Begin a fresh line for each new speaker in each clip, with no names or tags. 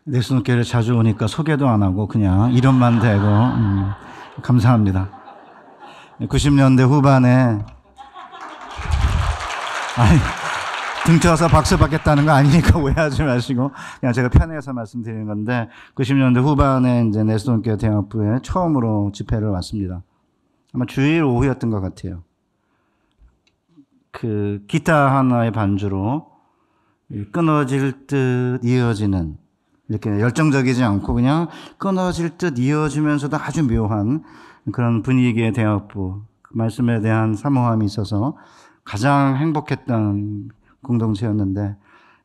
내수교회를 자주 오니까 소개도 안 하고 그냥 이름만 대고 감사합니다. 90년대 후반에 등 트어서 박수 받겠다는 거 아니니까 오해하지 마시고 그냥 제가 편해서 말씀드리는 건데 90년대 후반에 이제 내수교회 대학부에 처음으로 집회를 왔습니다. 아마 주일 오후였던 것 같아요. 그 기타 하나의 반주로 끊어질 듯 이어지는 이렇게 열정적이지 않고 그냥 끊어질 듯 이어지면서도 아주 묘한 그런 분위기의 대학부 그 말씀에 대한 사모함이 있어서 가장 행복했던 공동체였는데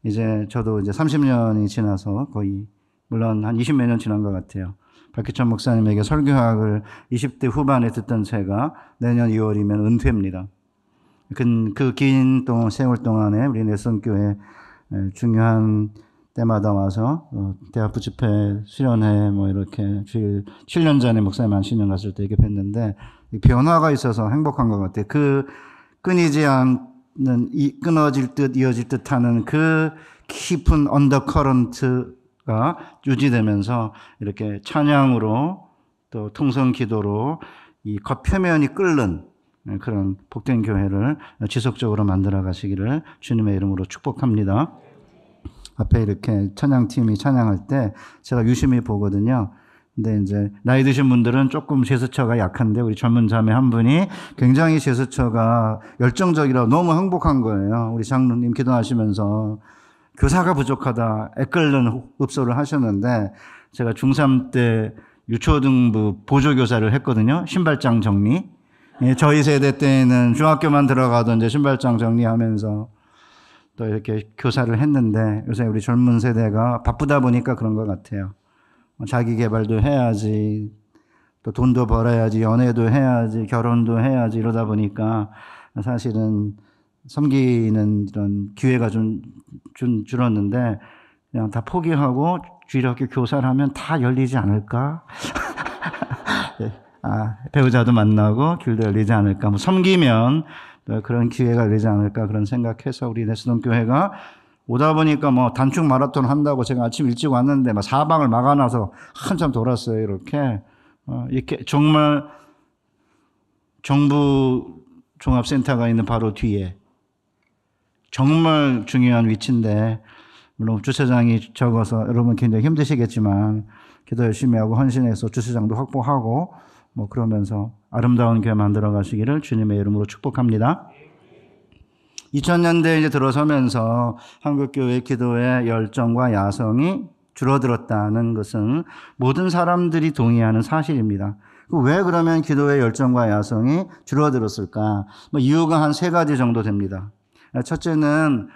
이제 저도 이제 30년이 지나서 거의 물론 한 20몇 년 지난 것 같아요. 박희천 목사님에게 설교학을 20대 후반에 듣던 제가 내년 2월이면 은퇴입니다. 그 긴 세월 동안에 우리 내성교회 중요한 때마다 와서 대학부 집회 수련회 이렇게 주일 7년 전에 목사님 안신년 갔을 때 이렇게 뵀는데 변화가 있어서 행복한 것 같아요. 그 끊이지 않는 끊어질 듯 이어질 듯 하는 그 깊은 언더커런트가 유지되면서 이렇게 찬양으로 또 통성 기도로 이 겉표면이 끓는 그런 복된 교회를 지속적으로 만들어 가시기를 주님의 이름으로 축복합니다. 앞에 이렇게 찬양팀이 찬양할 때 제가 유심히 보거든요. 근데 이제 나이 드신 분들은 조금 제스처가 약한데 우리 젊은 자매 한 분이 굉장히 제스처가 열정적이라 너무 행복한 거예요. 우리 장로님 기도하시면서 교사가 부족하다 애끓는 흡소를 하셨는데 제가 중3 때 유초등부 보조교사를 했거든요. 신발장 정리. 저희 세대 때에는 중학교만 들어가도 이제 신발장 정리하면서 또 이렇게 교사를 했는데 요새 우리 젊은 세대가 바쁘다 보니까 그런 것 같아요. 자기 개발도 해야지, 또 돈도 벌어야지, 연애도 해야지, 결혼도 해야지 이러다 보니까 사실은 섬기는 이런 기회가 좀 줄었는데 그냥 다 포기하고 주일학교 교사를 하면 다 열리지 않을까? 배우자도 만나고 길도 열리지 않을까? 섬기면 그런 기회가 열리지 않을까? 그런 생각해서 우리 내수동 교회가 오다 보니까 단축 마라톤 한다고 제가 아침 일찍 왔는데 사방을 막아놔서 한참 돌았어요. 이렇게 정말 정부 종합센터가 있는 바로 뒤에 정말 중요한 위치인데 물론 주차장이 적어서 여러분 굉장히 힘드시겠지만 기도 열심히 하고 헌신해서 주차장도 확보하고 그러면서 아름다운 교회 만들어 가시기를 주님의 이름으로 축복합니다. 2000년대에 이제 들어서면서 한국교회 기도의 열정과 야성이 줄어들었다는 것은 모든 사람들이 동의하는 사실입니다. 왜 그러면 기도의 열정과 야성이 줄어들었을까? 이유가 한 3가지 정도 됩니다. 첫째는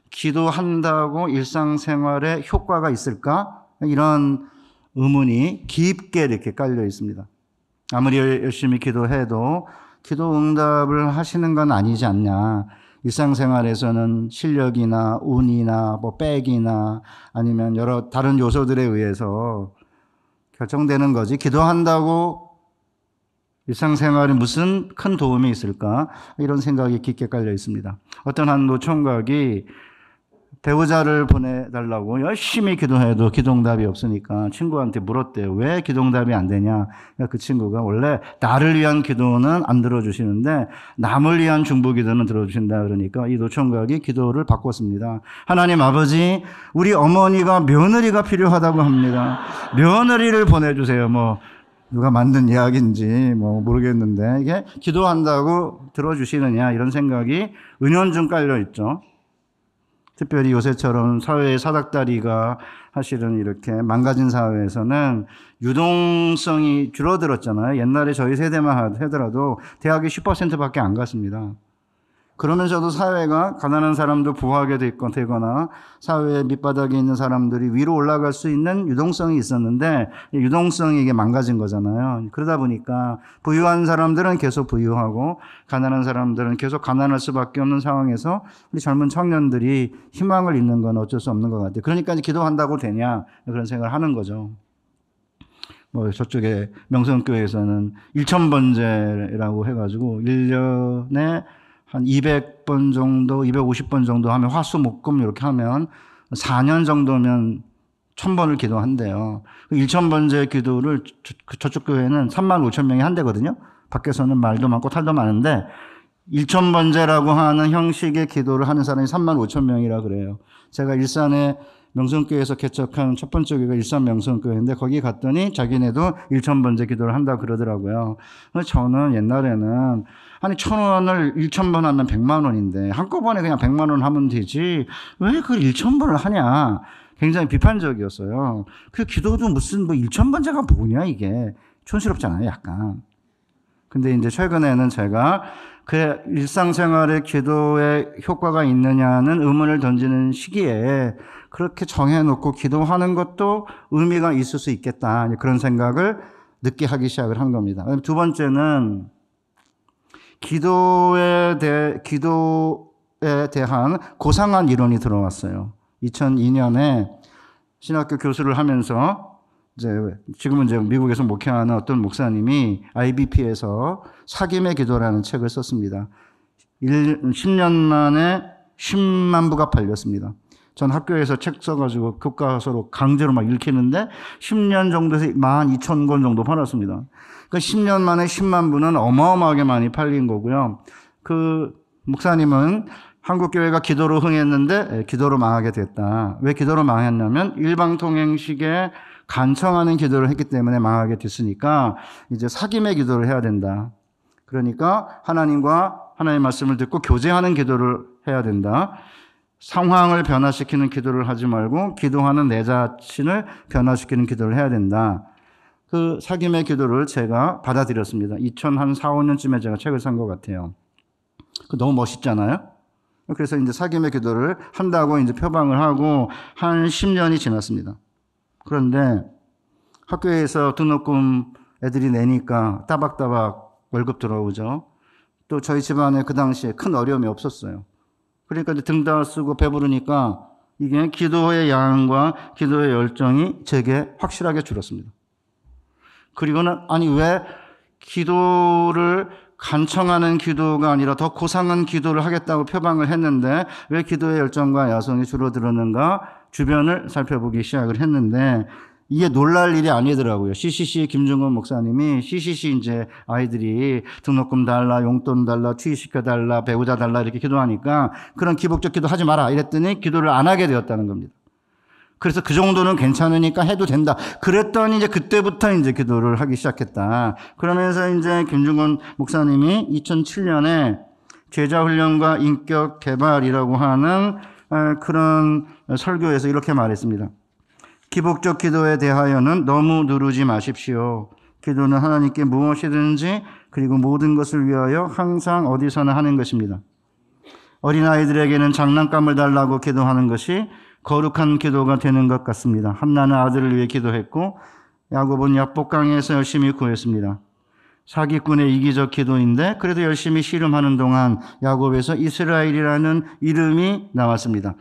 기도한다고 일상생활에 효과가 있을까? 이런 의문이 깊게 이렇게 깔려 있습니다. 아무리 열심히 기도해도 기도 응답을 하시는 건 아니지 않냐. 일상생활에서는 실력이나 운이나 백이나 아니면 여러 다른 요소들에 의해서 결정되는 거지. 기도한다고 일상생활에 무슨 큰 도움이 있을까? 이런 생각이 깊게 깔려 있습니다. 어떤 한 노총각이 배우자를 보내달라고 열심히 기도해도 기도응답이 없으니까 친구한테 물었대요. 왜 기도응답이 안 되냐? 그 친구가 원래 나를 위한 기도는 안 들어주시는데 남을 위한 중보기도는 들어주신다 그러니까 이 노총각이 기도를 바꿨습니다. 하나님 아버지, 우리 어머니가 며느리가 필요하다고 합니다. 며느리를 보내주세요. 누가 만든 이야기인지 모르겠는데 이게 기도한다고 들어주시느냐 이런 생각이 은연중 깔려 있죠. 특별히 요새처럼 사회의 사닥다리가 사실은 이렇게 망가진 사회에서는 유동성이 줄어들었잖아요. 옛날에 저희 세대만 하더라도 대학이 10%밖에 안 갔습니다. 그러면서도 사회가 가난한 사람도 부하게 되거나 사회의 밑바닥에 있는 사람들이 위로 올라갈 수 있는 유동성이 있었는데 유동성이 이게 망가진 거잖아요. 그러다 보니까 부유한 사람들은 계속 부유하고 가난한 사람들은 계속 가난할 수밖에 없는 상황에서 우리 젊은 청년들이 희망을 잃는 건 어쩔 수 없는 것 같아요. 그러니까 이제 기도한다고 되냐 그런 생각을 하는 거죠. 저쪽에 명성교회에서는 1000번제라고 해가지고 1년에 한 200번 정도, 250번 정도 하면 화수목금 이렇게 하면 4년 정도면 1000번을 기도한대요. 1000번째 기도를 저쪽 교회는 35,000명이 한대거든요. 밖에서는 말도 많고 탈도 많은데 1000번째라고 하는 형식의 기도를 하는 사람이 35,000명이라 그래요. 제가 일산의 명성교회에서 개척한 첫 번째 교회가 일산 명성교회인데 거기 갔더니 자기네도 1000번째 기도를 한다 그러더라고요. 저는 옛날에는 아니 1000원을 1000번 하면 100만 원인데 한꺼번에 그냥 100만 원 하면 되지 왜 그걸 1000번을 하냐 굉장히 비판적이었어요. 그 기도도 무슨 1000번째가 뭐냐 이게 촌스럽잖아요 약간. 근데 이제 최근에는 제가 그 일상생활의 기도에 효과가 있느냐는 의문을 던지는 시기에 그렇게 정해놓고 기도하는 것도 의미가 있을 수 있겠다. 그런 생각을 늦게 하기 시작을 한 겁니다. 두 번째는 기도에 대한 고상한 이론이 들어왔어요. 2002년에 신학교 교수를 하면서 지금은 미국에서 목회하는 어떤 목사님이 IBP에서 사김의 기도라는 책을 썼습니다. 10년 만에 10만 부가 팔렸습니다. 전 학교에서 책 써가지고 교과서로 강제로 막 읽히는데 10년 정도에서 12,000권 정도 팔았습니다. 그러니까 10년 만에 10만 부는 어마어마하게 많이 팔린 거고요. 그 목사님은 한국교회가 기도로 흥했는데 기도로 망하게 됐다. 왜 기도로 망했냐면 일방통행식의 간청하는 기도를 했기 때문에 망하게 됐으니까 이제 사김의 기도를 해야 된다. 그러니까 하나님과 하나님의 말씀을 듣고 교제하는 기도를 해야 된다. 상황을 변화시키는 기도를 하지 말고 기도하는 내 자신을 변화시키는 기도를 해야 된다. 그 사김의 기도를 제가 받아들였습니다. 2004, 5년쯤에 제가 책을 산 것 같아요. 너무 멋있잖아요. 그래서 이제 사김의 기도를 한다고 이제 표방을 하고 한 10년이 지났습니다. 그런데 학교에서 등록금 애들이 내니까 따박따박 월급 들어오죠. 또 저희 집안에 그 당시에 큰 어려움이 없었어요. 그러니까 이제 등 다 쓰고 배부르니까 이게 기도의 양과 기도의 열정이 제게 확실하게 줄었습니다. 그리고는 아니 왜 기도를 간청하는 기도가 아니라 더 고상한 기도를 하겠다고 표방을 했는데 왜 기도의 열정과 야성이 줄어들었는가 주변을 살펴보기 시작을 했는데 이게 놀랄 일이 아니더라고요. CCC 김중건 목사님이 CCC 이제 아이들이 등록금 달라, 용돈 달라, 취직시켜 달라, 배우자 달라 이렇게 기도하니까 그런 기복적 기도 하지 마라 이랬더니 기도를 안 하게 되었다는 겁니다. 그래서 그 정도는 괜찮으니까 해도 된다. 그랬더니 이제 그때부터 이제 기도를 하기 시작했다. 그러면서 이제 김중건 목사님이 2007년에 제자 훈련과 인격 개발이라고 하는 그런 설교에서 이렇게 말했습니다. 기복적 기도에 대하여는 너무 누르지 마십시오. 기도는 하나님께 무엇이든지 그리고 모든 것을 위하여 항상 어디서나 하는 것입니다. 어린아이들에게는 장난감을 달라고 기도하는 것이 거룩한 기도가 되는 것 같습니다. 한나는 아들을 위해 기도했고 야곱은 야복강에서 열심히 구했습니다. 사기꾼의 이기적 기도인데 그래도 열심히 씨름하는 동안 야곱에서 이스라엘이라는 이름이 나왔습니다.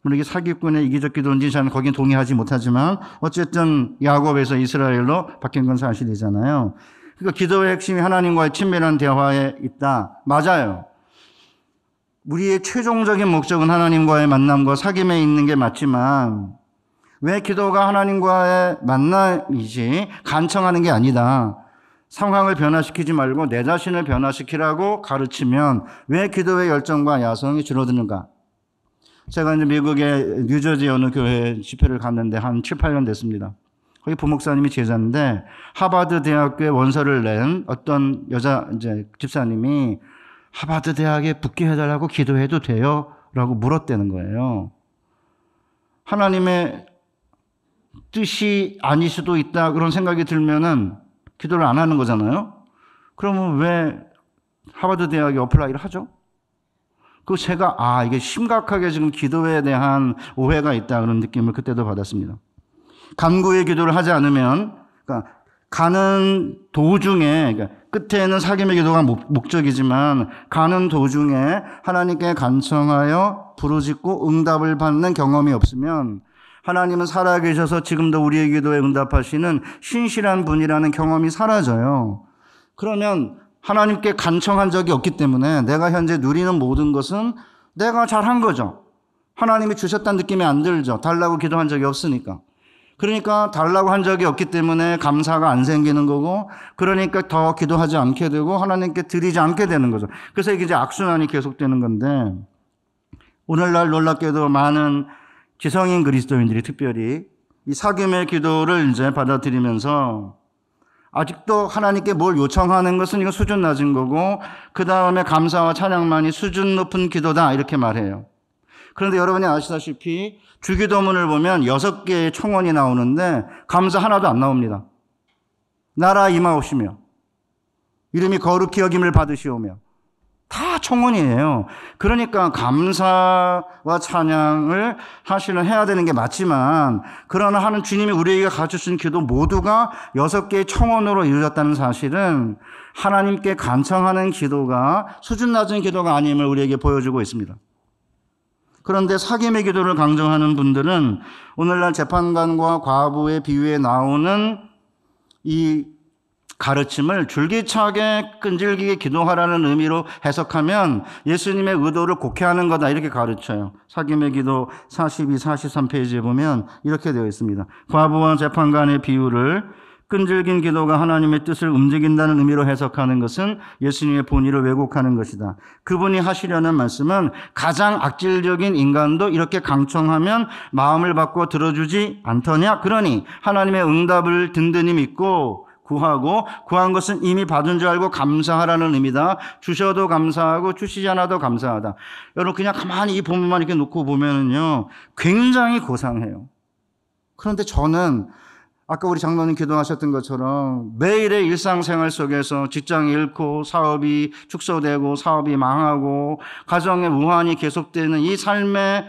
물론 이게 사기꾼의 이기적 기도인지 저는 거긴 동의하지 못하지만 어쨌든 야곱에서 이스라엘로 바뀐 건 사실이잖아요. 그러니까 기도의 핵심이 하나님과의 친밀한 대화에 있다. 맞아요. 우리의 최종적인 목적은 하나님과의 만남과 사귐에 있는 게 맞지만 왜 기도가 하나님과의 만남이지 간청하는 게 아니다. 상황을 변화시키지 말고 내 자신을 변화시키라고 가르치면 왜 기도의 열정과 야성이 줄어드는가? 제가 이제 미국의 뉴저지 어느 교회 집회를 갔는데 한 7, 8년 됐습니다. 거기 부목사님이 제자인데 하버드 대학교에 원서를 낸 어떤 여자 이제 집사님이 하버드 대학에 붙게 해달라고 기도해도 돼요? 라고 물었다는 거예요. 하나님의 뜻이 아닐 수도 있다 그런 생각이 들면은 기도를 안 하는 거잖아요. 그러면 왜 하버드 대학에 어플라이를 하죠? 그 제가 이게 심각하게 지금 기도에 대한 오해가 있다 그런 느낌을 그때도 받았습니다. 간구의 기도를 하지 않으면 그러니까 가는 도중에 그러니까 끝에는 사귐의 기도가 목적이지만 가는 도중에 하나님께 간청하여 부르짖고 응답을 받는 경험이 없으면 하나님은 살아계셔서 지금도 우리의 기도에 응답하시는 신실한 분이라는 경험이 사라져요. 그러면 하나님께 간청한 적이 없기 때문에 내가 현재 누리는 모든 것은 내가 잘한 거죠. 하나님이 주셨다는 느낌이 안 들죠. 달라고 기도한 적이 없으니까. 그러니까 달라고 한 적이 없기 때문에 감사가 안 생기는 거고, 그러니까 더 기도하지 않게 되고 하나님께 드리지 않게 되는 거죠. 그래서 이게 이제 악순환이 계속되는 건데, 오늘날 놀랍게도 많은 지성인 그리스도인들이 특별히 이 사귐의 기도를 이제 받아들이면서 아직도 하나님께 뭘 요청하는 것은 이거 수준 낮은 거고, 그 다음에 감사와 찬양만이 수준 높은 기도다 이렇게 말해요. 그런데 여러분이 아시다시피 주기도문을 보면 6개의 청원이 나오는데 감사 하나도 안 나옵니다. 나라 임하옵시며 이름이 거룩히 여김을 받으시오며, 다 청원이에요. 그러니까 감사와 찬양을 사실은 해야 되는 게 맞지만, 그러나 하는 주님이 우리에게 가르쳐주신 기도 모두가 6개의 청원으로 이루어졌다는 사실은 하나님께 간청하는 기도가 수준 낮은 기도가 아님을 우리에게 보여주고 있습니다. 그런데 사귐의 기도를 강조하는 분들은 오늘날 재판관과 과부의 비유에 나오는 이 가르침을 줄기차게 끈질기게 기도하라는 의미로 해석하면 예수님의 의도를 곡해하는 거다 이렇게 가르쳐요. 사귐의 기도 42, 43페이지에 보면 이렇게 되어 있습니다. 과부와 재판관의 비유를 끈질긴 기도가 하나님의 뜻을 움직인다는 의미로 해석하는 것은 예수님의 본의를 왜곡하는 것이다. 그분이 하시려는 말씀은 가장 악질적인 인간도 이렇게 강청하면 마음을 바꿔 들어주지 않더냐? 그러니 하나님의 응답을 든든히 믿고 구하고, 구한 것은 이미 받은 줄 알고 감사하라는 의미다. 주셔도 감사하고 주시지 않아도 감사하다. 여러분 그냥 가만히 이 본문만 이렇게 놓고 보면은요 굉장히 고상해요. 그런데 저는 아까 우리 장로님 기도하셨던 것처럼 매일의 일상생활 속에서 직장이 잃고 사업이 축소되고 사업이 망하고 가정의 우환이 계속되는 이 삶의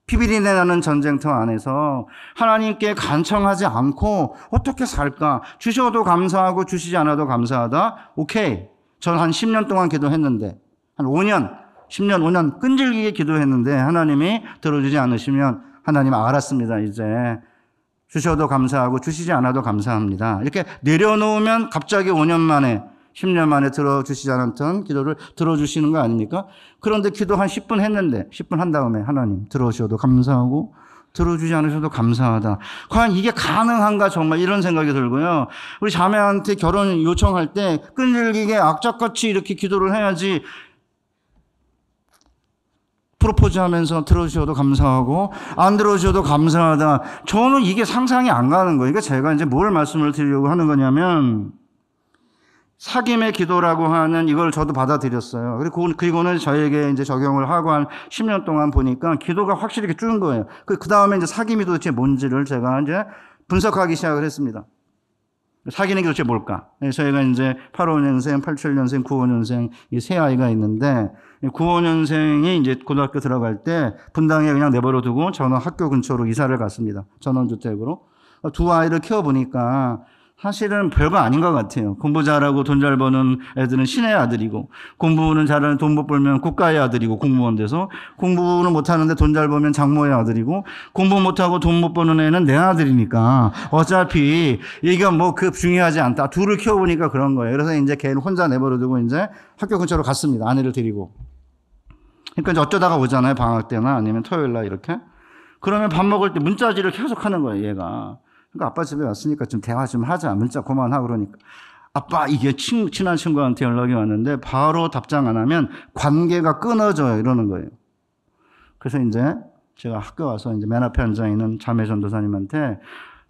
피비린내 나는 전쟁터 안에서 하나님께 간청하지 않고 어떻게 살까? 주셔도 감사하고 주시지 않아도 감사하다. 오케이. 저는 한 10년 동안 기도했는데, 한 5년, 10년, 5년 끈질기게 기도했는데 하나님이 들어주지 않으시면 하나님 알았습니다. 이제 주셔도 감사하고 주시지 않아도 감사합니다. 이렇게 내려놓으면 갑자기 5년 만에 10년 만에 들어주시지 않았던 기도를 들어주시는 거 아닙니까? 그런데 기도 한 10분 했는데 10분 한 다음에 하나님 들어주셔도 감사하고 들어주지 않으셔도 감사하다. 과연 이게 가능한가 정말 이런 생각이 들고요. 우리 자매한테 결혼 요청할 때 끈질기게 악착같이 이렇게 기도를 해야지, 프로포즈 하면서 들어주셔도 감사하고 안 들어주셔도 감사하다. 저는 이게 상상이 안 가는 거예요. 그러니까 제가 이제 뭘 말씀을 드리려고 하는 거냐면, 사귐의 기도라고 하는 이걸 저도 받아들였어요. 그리고는 저에게 이제 적용을 하고 한 10년 동안 보니까 기도가 확실히 이렇게 줄은 거예요. 그 다음에 이제 사귐이 도대체 뭔지를 제가 이제 분석하기 시작을 했습니다. 사귀는 게 도대체 뭘까? 저희가 이제 85년생, 87년생, 95년생 이 세 아이가 있는데, 95년생이 이제 고등학교 들어갈 때 분당에 그냥 내버려 두고 저는 학교 근처로 이사를 갔습니다. 전원주택으로. 두 아이를 키워보니까 사실은 별거 아닌 것 같아요. 공부 잘하고 돈 잘 버는 애들은 신의 아들이고, 공부는 잘하는 돈 못 벌면 국가의 아들이고 공무원 돼서, 공부는 못하는데 돈 잘 벌면 장모의 아들이고, 공부 못하고 돈 못 버는 애는 내 아들이니까 어차피 이게 뭐 그 중요하지 않다. 둘을 키워보니까 그런 거예요. 그래서 이제 걔는 혼자 내버려두고 이제 학교 근처로 갔습니다. 아내를 데리고. 그러니까 이제 어쩌다가 오잖아요. 방학 때나 아니면 토요일 날 이렇게. 그러면 밥 먹을 때 문자질을 계속 하는 거예요, 얘가. 그러니까 아빠 집에 왔으니까 좀 대화 좀 하자. 문자 그만하고 그러니까. 아빠, 이게 친한 친구한테 연락이 왔는데 바로 답장 안 하면 관계가 끊어져요. 이러는 거예요. 그래서 이제 제가 학교 와서 이제 맨 앞에 앉아 있는 자매 전도사님한테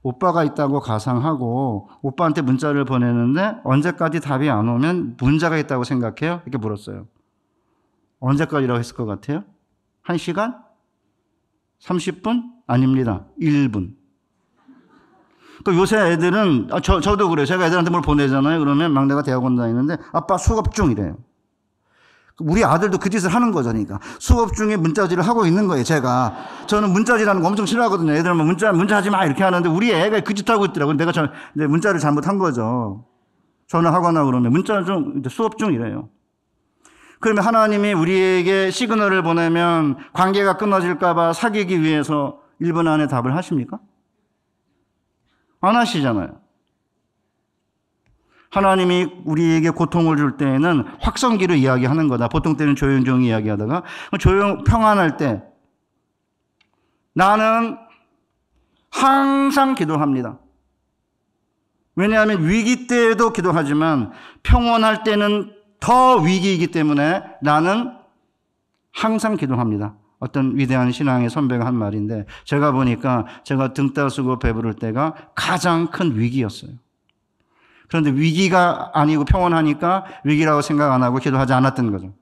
오빠가 있다고 가상하고 오빠한테 문자를 보내는데 언제까지 답이 안 오면 문제가 있다고 생각해요? 이렇게 물었어요. 언제까지라고 했을 것 같아요? 1시간? 30분? 아닙니다. 1분. 그 요새 애들은, 저도 그래요. 제가 애들한테 뭘 보내잖아요. 그러면 막내가 대학원 다니는데 아빠 수업 중이래요. 우리 아들도 그 짓을 하는 거죠. 그러니까 수업 중에 문자질을 하고 있는 거예요. 저는 문자질하는 거 엄청 싫어하거든요. 애들은 문자 하지 마 이렇게 하는데 우리 애가 그 짓 하고 있더라고요. 내가 이제 문자를 잘못한 거죠. 전화하거나 그러면 문자 중 수업 중이래요. 그러면 하나님이 우리에게 시그널을 보내면 관계가 끊어질까 봐 사귀기 위해서 1분 안에 답을 하십니까? 안 하시잖아요. 하나님이 우리에게 고통을 줄 때에는 확성기로 이야기하는 거다. 보통 때는 조용조용히 이야기하다가 평안할 때 나는 항상 기도합니다. 왜냐하면 위기 때에도 기도하지만 평온할 때는 더 위기이기 때문에 나는 항상 기도합니다. 어떤 위대한 신앙의 선배가 한 말인데 제가 보니까 제가 등 따쓰고 배부를 때가 가장 큰 위기였어요. 그런데 위기가 아니고 평온하니까 위기라고 생각 안 하고 기도하지 않았던 거죠.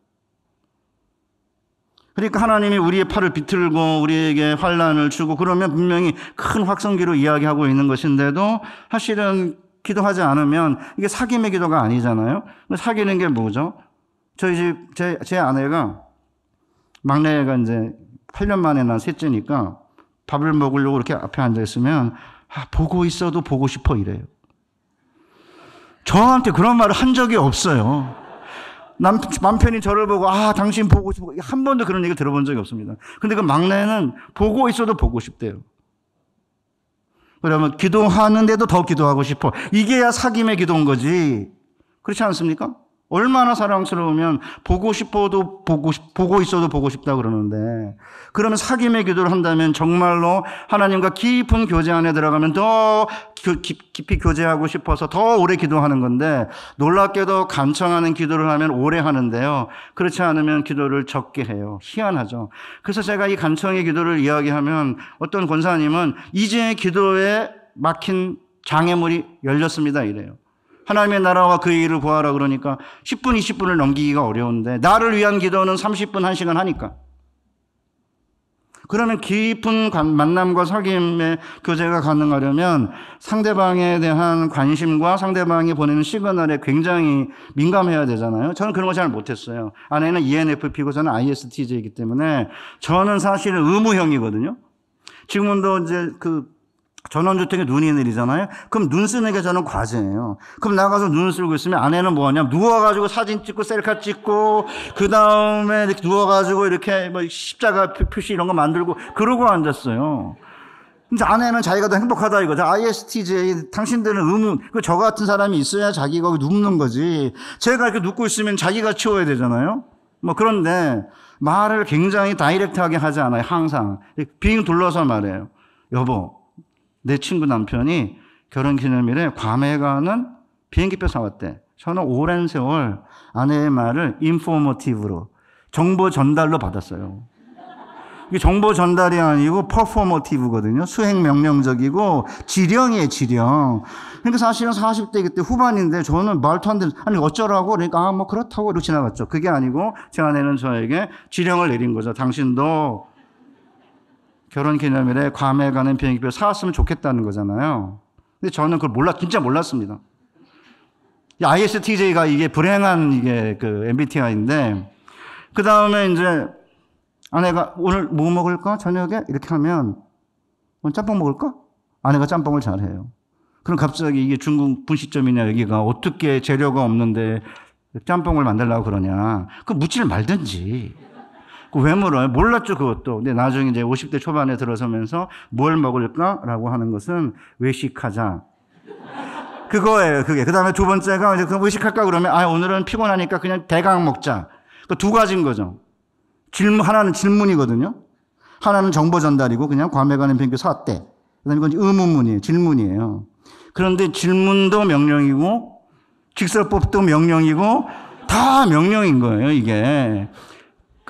그러니까 하나님이 우리의 팔을 비틀고 우리에게 환난을 주고 그러면 분명히 큰 확성기로 이야기하고 있는 것인데도 사실은 기도하지 않으면 이게 사귐의 기도가 아니잖아요. 사귀는 게 뭐죠? 저희 집 제 아내가 막내가 이제 8년 만에 난 셋째니까 밥을 먹으려고 이렇게 앞에 앉아 있으면 보고 있어도 보고 싶어 이래요. 저한테 그런 말을 한 적이 없어요. 남편이 저를 보고 당신 보고 싶어 한 번도 그런 얘기 들어본 적이 없습니다. 근데 그 막내는 보고 있어도 보고 싶대요. 그러면 기도하는데도 더 기도하고 싶어. 이게야 사귐의 기도인 거지. 그렇지 않습니까? 얼마나 사랑스러우면 보고 싶어도 보고 있어도 보고 싶다 그러는데 그러면 사귐의 기도를 한다면 정말로 하나님과 깊은 교제 안에 들어가면 더 깊이 교제하고 싶어서 더 오래 기도하는 건데 놀랍게도 간청하는 기도를 하면 오래 하는데요. 그렇지 않으면 기도를 적게 해요. 희한하죠. 그래서 제가 이 간청의 기도를 이야기하면 어떤 권사님은 이제 기도에 막힌 장애물이 열렸습니다 이래요. 하나님의 나라와 그의 일을 구하라 그러니까 10분, 20분을 넘기기가 어려운데 나를 위한 기도는 30분, 1시간 하니까. 그러면 깊은 만남과 사귐의 교제가 가능하려면 상대방에 대한 관심과 상대방이 보내는 시그널에 굉장히 민감해야 되잖아요. 저는 그런 거 잘 못했어요. 아내는 ENFP고 저는 ISTJ이기 때문에 저는 사실은 의무형이거든요. 지금도 이제 전원주택에 눈이 내리잖아요. 그럼 눈 쓰는 게 저는 과제예요. 그럼 나가서 눈을 쓰고 있으면 아내는 뭐 하냐면 누워가지고 사진 찍고 셀카 찍고 그 다음에 이렇게 누워가지고 이렇게 뭐 십자가 표시 이런 거 만들고 그러고 앉았어요. 근데 아내는 자기가 더 행복하다 이거죠. ISTJ 당신들은 저 같은 사람이 있어야 자기가 눕는 거지. 제가 이렇게 눕고 있으면 자기가 치워야 되잖아요. 뭐 그런데 말을 굉장히 다이렉트하게 하지 않아요. 항상 빙 둘러서 말해요. 여보. 내 친구 남편이 결혼기념일에 괌에 가는 비행기표 사왔대. 저는 오랜 세월 아내의 말을 인포머티브로 정보 전달로 받았어요. 이게 정보 전달이 아니고 퍼포머티브거든요. 수행 명령적이고 지령이에요, 지령. 그러니까 사실은 40대 그때 후반인데 저는 말도 안 되는 아니 어쩌라고 그러니까 뭐 그렇다고 이렇게 지나갔죠. 그게 아니고 제 아내는 저에게 지령을 내린 거죠. 당신도 결혼기념일에 괌에 가는 비행기표 사왔으면 좋겠다는 거잖아요. 근데 저는 그걸 진짜 몰랐습니다. ISTJ가 이게 불행한 이게 MBTI인데, 그 다음에 이제 아내가 오늘 뭐 먹을까? 저녁에? 이렇게 하면, 오늘 짬뽕 먹을까? 아내가 짬뽕을 잘해요. 그럼 갑자기 이게 중국 분식점이냐, 여기가 어떻게 재료가 없는데 짬뽕을 만들려고 그러냐. 그럼 묻지를 말든지. 왜 물어요? 몰랐죠, 그것도. 근데 나중에 이제 50대 초반에 들어서면서 뭘 먹을까라고 하는 것은 외식하자. 그거예요, 그게. 그 다음에 두 번째가 이제 외식할까 그러면, 오늘은 피곤하니까 그냥 대강 먹자. 그 두 가지인 거죠. 하나는 질문이거든요. 하나는 정보 전달이고, 그냥 괌에 가는 비행기 사왔대. 그 다음에 이건 의문문이에요. 질문이에요. 그런데 질문도 명령이고, 직설법도 명령이고, 다 명령인 거예요, 이게.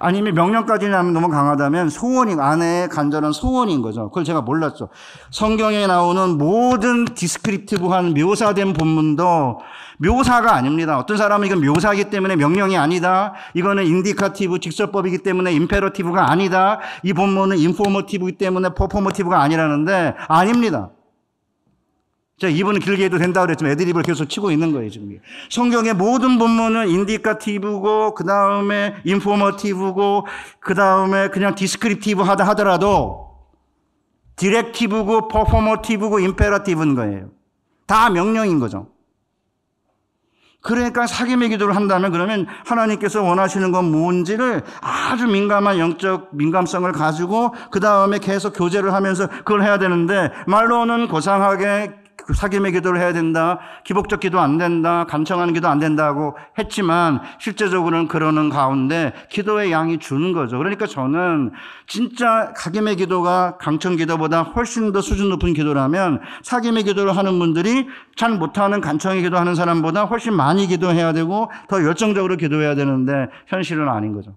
아니면 명령까지는 하면 너무 강하다면 아내의 간절한 소원인 거죠. 그걸 제가 몰랐죠. 성경에 나오는 모든 디스크립티브한 묘사된 본문도 묘사가 아닙니다. 어떤 사람은 이건 묘사이기 때문에 명령이 아니다. 이거는 인디카티브 직설법이기 때문에 임페러티브가 아니다. 이 본문은 인포머티브이기 때문에 퍼포머티브가 아니라는데 아닙니다. 제가 이분은 길게 해도 된다고 그랬지만 애드립을 계속 치고 있는 거예요, 지금. 성경의 모든 본문은 인디카티브고, 그 다음에 인포머티브고, 그 다음에 그냥 디스크립티브 하더라도, 디렉티브고, 퍼포머티브고, 임페러티브인 거예요. 다 명령인 거죠. 그러니까 사귐의 기도를 한다면 그러면 하나님께서 원하시는 건 뭔지를 아주 민감한 영적 민감성을 가지고 그 다음에 계속 교제를 하면서 그걸 해야 되는데 말로는 고상하게 사귐의 기도를 해야 된다, 기복적 기도 안 된다, 간청하는 기도 안 된다고 했지만 실제적으로는 그러는 가운데 기도의 양이 주는 거죠. 그러니까 저는 진짜 사귐의 기도가 간청 기도보다 훨씬 더 수준 높은 기도라면 사귐의 기도를 하는 분들이 잘 못하는 간청의 기도하는 사람보다 훨씬 많이 기도해야 되고 더 열정적으로 기도해야 되는데 현실은 아닌 거죠.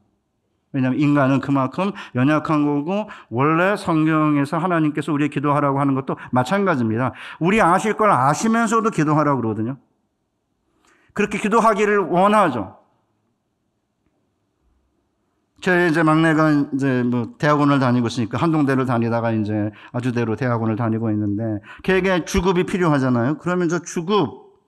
왜냐하면 인간은 그만큼 연약한 거고 원래 성경에서 하나님께서 우리의 기도하라고 하는 것도 마찬가지입니다. 우리 아실 걸 아시면서도 기도하라고 그러거든요. 그렇게 기도하기를 원하죠. 제 이제 막내가 이제 뭐 대학원을 다니고 있으니까 한동대를 다니다가 이제 아주대로 대학원을 다니고 있는데 걔에게 주급이 필요하잖아요. 그러면 저 주급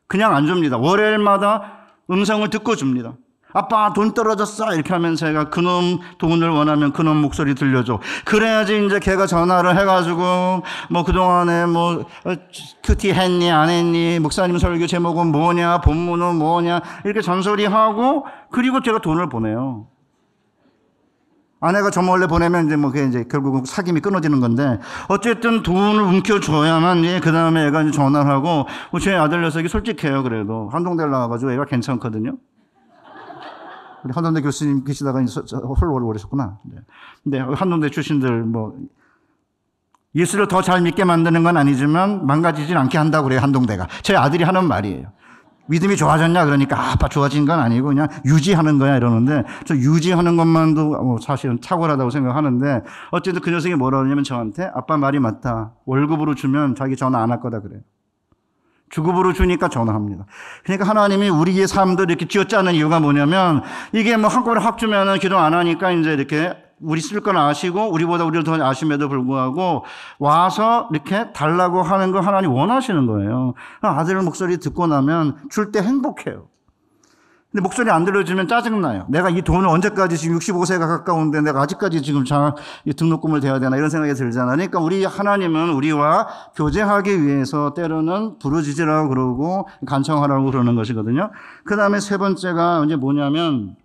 그냥 안 줍니다. 월요일마다 음성을 듣고 줍니다. 아빠 돈 떨어졌어 이렇게 하면서 제가 그놈 돈을 원하면 그놈 목소리 들려줘. 그래야지 이제 걔가 전화를 해가지고 뭐 그동안에 뭐 큐티 했니 안 했니, 목사님 설교 제목은 뭐냐, 본문은 뭐냐 이렇게 잔소리하고 그리고 제가 돈을 보내요. 아내가 저 몰래 보내면 이제 뭐 그게 이제 결국은 사귐이 끊어지는 건데 어쨌든 돈을 움켜줘야만 그 다음에 애가 이제 전화를 하고 제 아들 녀석이 솔직해요. 그래도 한동대를 나와가지고 애가 괜찮거든요. 우리 한동대 교수님 계시다가 홀로 오셨구나. 근데 한동대 출신들 뭐 예수를 더 잘 믿게 만드는 건 아니지만 망가지진 않게 한다고 그래요. 한동대가. 제 아들이 하는 말이에요. 믿음이 좋아졌냐 그러니까 아빠 좋아진 건 아니고 그냥 유지하는 거야 이러는데 저 유지하는 것만도 사실은 탁월하다고 생각하는데 어쨌든 그 녀석이 뭐라 그러냐면 저한테 아빠 말이 맞다. 월급으로 주면 자기 전화 안 할 거다 그래요. 주급으로 주니까 전화합니다. 그러니까 하나님이 우리의 삶도 이렇게 쥐어짜는 이유가 뭐냐면 이게 뭐 한꺼번에 확 주면은 기도 안 하니까 이제 이렇게 우리 쓸 건 아시고 우리보다 우리를 더 아심에도 불구하고 와서 이렇게 달라고 하는 거 하나님 원하시는 거예요. 아들 목소리 듣고 나면 줄 때 행복해요. 근데 목소리 안 들려주면 짜증나요. 내가 이 돈을 언제까지 지금 65세가 가까운데 내가 아직까지 지금 등록금을 대야 되나 이런 생각이 들잖아요. 그러니까 우리 하나님은 우리와 교제하기 위해서 때로는 부르짖으라고 그러고 간청하라고 그러는 것이거든요. 그 다음에 세 번째가 이제 뭐냐면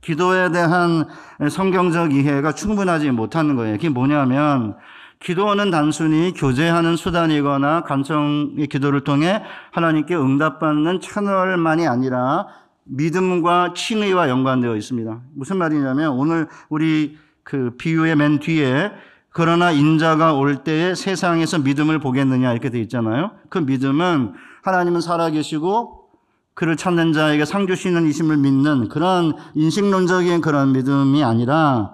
기도에 대한 성경적 이해가 충분하지 못하는 거예요. 그게 뭐냐면 기도는 단순히 교제하는 수단이거나 간청의 기도를 통해 하나님께 응답받는 채널만이 아니라 믿음과 칭의와 연관되어 있습니다. 무슨 말이냐면 오늘 우리 그 비유의 맨 뒤에 그러나 인자가 올 때에 세상에서 믿음을 보겠느냐 이렇게 돼 있잖아요. 그 믿음은 하나님은 살아계시고 그를 찾는 자에게 상 주시는 이심을 믿는 그런 인식론적인 그런 믿음이 아니라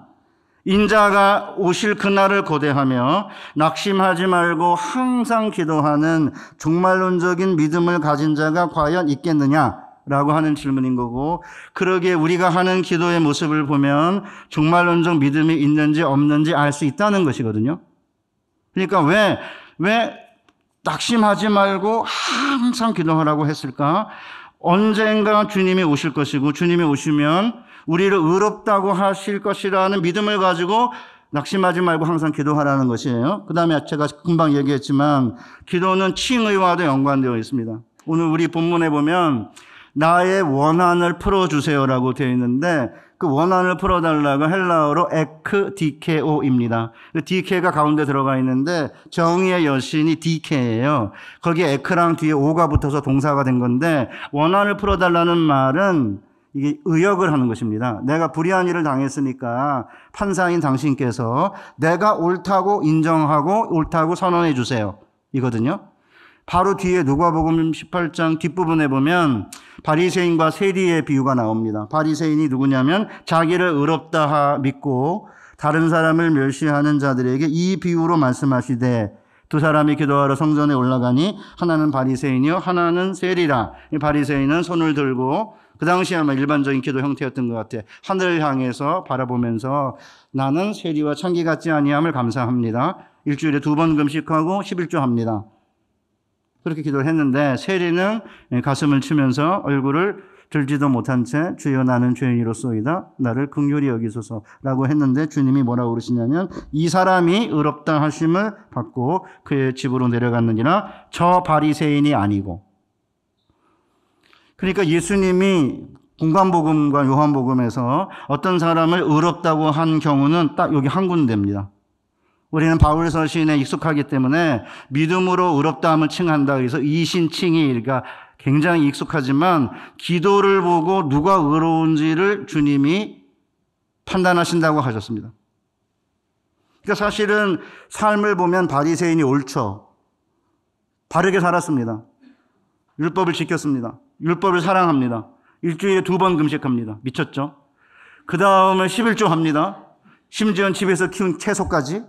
인자가 오실 그날을 고대하며 낙심하지 말고 항상 기도하는 종말론적인 믿음을 가진 자가 과연 있겠느냐라고 하는 질문인 거고, 그러기에 우리가 하는 기도의 모습을 보면 종말론적 믿음이 있는지 없는지 알 수 있다는 것이거든요. 그러니까 왜 낙심하지 말고 항상 기도하라고 했을까? 언젠가 주님이 오실 것이고 주님이 오시면 우리를 의롭다고 하실 것이라는 믿음을 가지고 낙심하지 말고 항상 기도하라는 것이에요. 그 다음에 제가 금방 얘기했지만 기도는 칭의와도 연관되어 있습니다. 오늘 우리 본문에 보면 나의 원한을 풀어주세요라고 되어 있는데 그 원한을 풀어달라고 헬라어로 에크디케오입니다. 디케가 가운데 들어가 있는데 정의의 여신이 디케예요. 거기에 에크랑 뒤에 오가 붙어서 동사가 된 건데 원한을 풀어달라는 말은 이게 의역을 하는 것입니다. 내가 불의한 일을 당했으니까 판사인 당신께서 내가 옳다고 인정하고 옳다고 선언해 주세요. 이거든요. 바로 뒤에 누가복음 18장 뒷부분에 보면 바리새인과 세리의 비유가 나옵니다. 바리새인이 누구냐면 자기를 의롭다 믿고 다른 사람을 멸시하는 자들에게 이 비유로 말씀하시되 두 사람이 기도하러 성전에 올라가니 하나는 바리새인이요 하나는 세리라. 이 바리새인은 손을 들고 그 당시에 아마 일반적인 기도 형태였던 것 같아요. 하늘을 향해서 바라보면서 나는 세리와 창기 같지 아니함을 감사합니다. 일주일에 2번 금식하고 11조 합니다. 그렇게 기도를 했는데 세리는 가슴을 치면서 얼굴을 들지도 못한 채 주여 나는 죄인이로소이다 나를 긍휼히 여기소서라고 했는데 주님이 뭐라고 그러시냐면 이 사람이 의롭다 하심을 받고 그의 집으로 내려갔느니라 저 바리새인이 아니고. 그러니까 예수님이 공관복음과 요한복음에서 어떤 사람을 의롭다고 한 경우는 딱 여기 한 군데입니다. 우리는 바울서 시인에 익숙하기 때문에 믿음으로 의롭다함을 칭한다. 그래서 이신칭이 그러니까 굉장히 익숙하지만 기도를 보고 누가 의로운지를 주님이 판단하신다고 하셨습니다. 그러니까 사실은 삶을 보면 바리새인이 옳죠. 바르게 살았습니다. 율법을 지켰습니다. 율법을 사랑합니다. 일주일에 2번 금식합니다. 미쳤죠? 그 다음에 11조 합니다. 심지어는 집에서 키운 채소까지.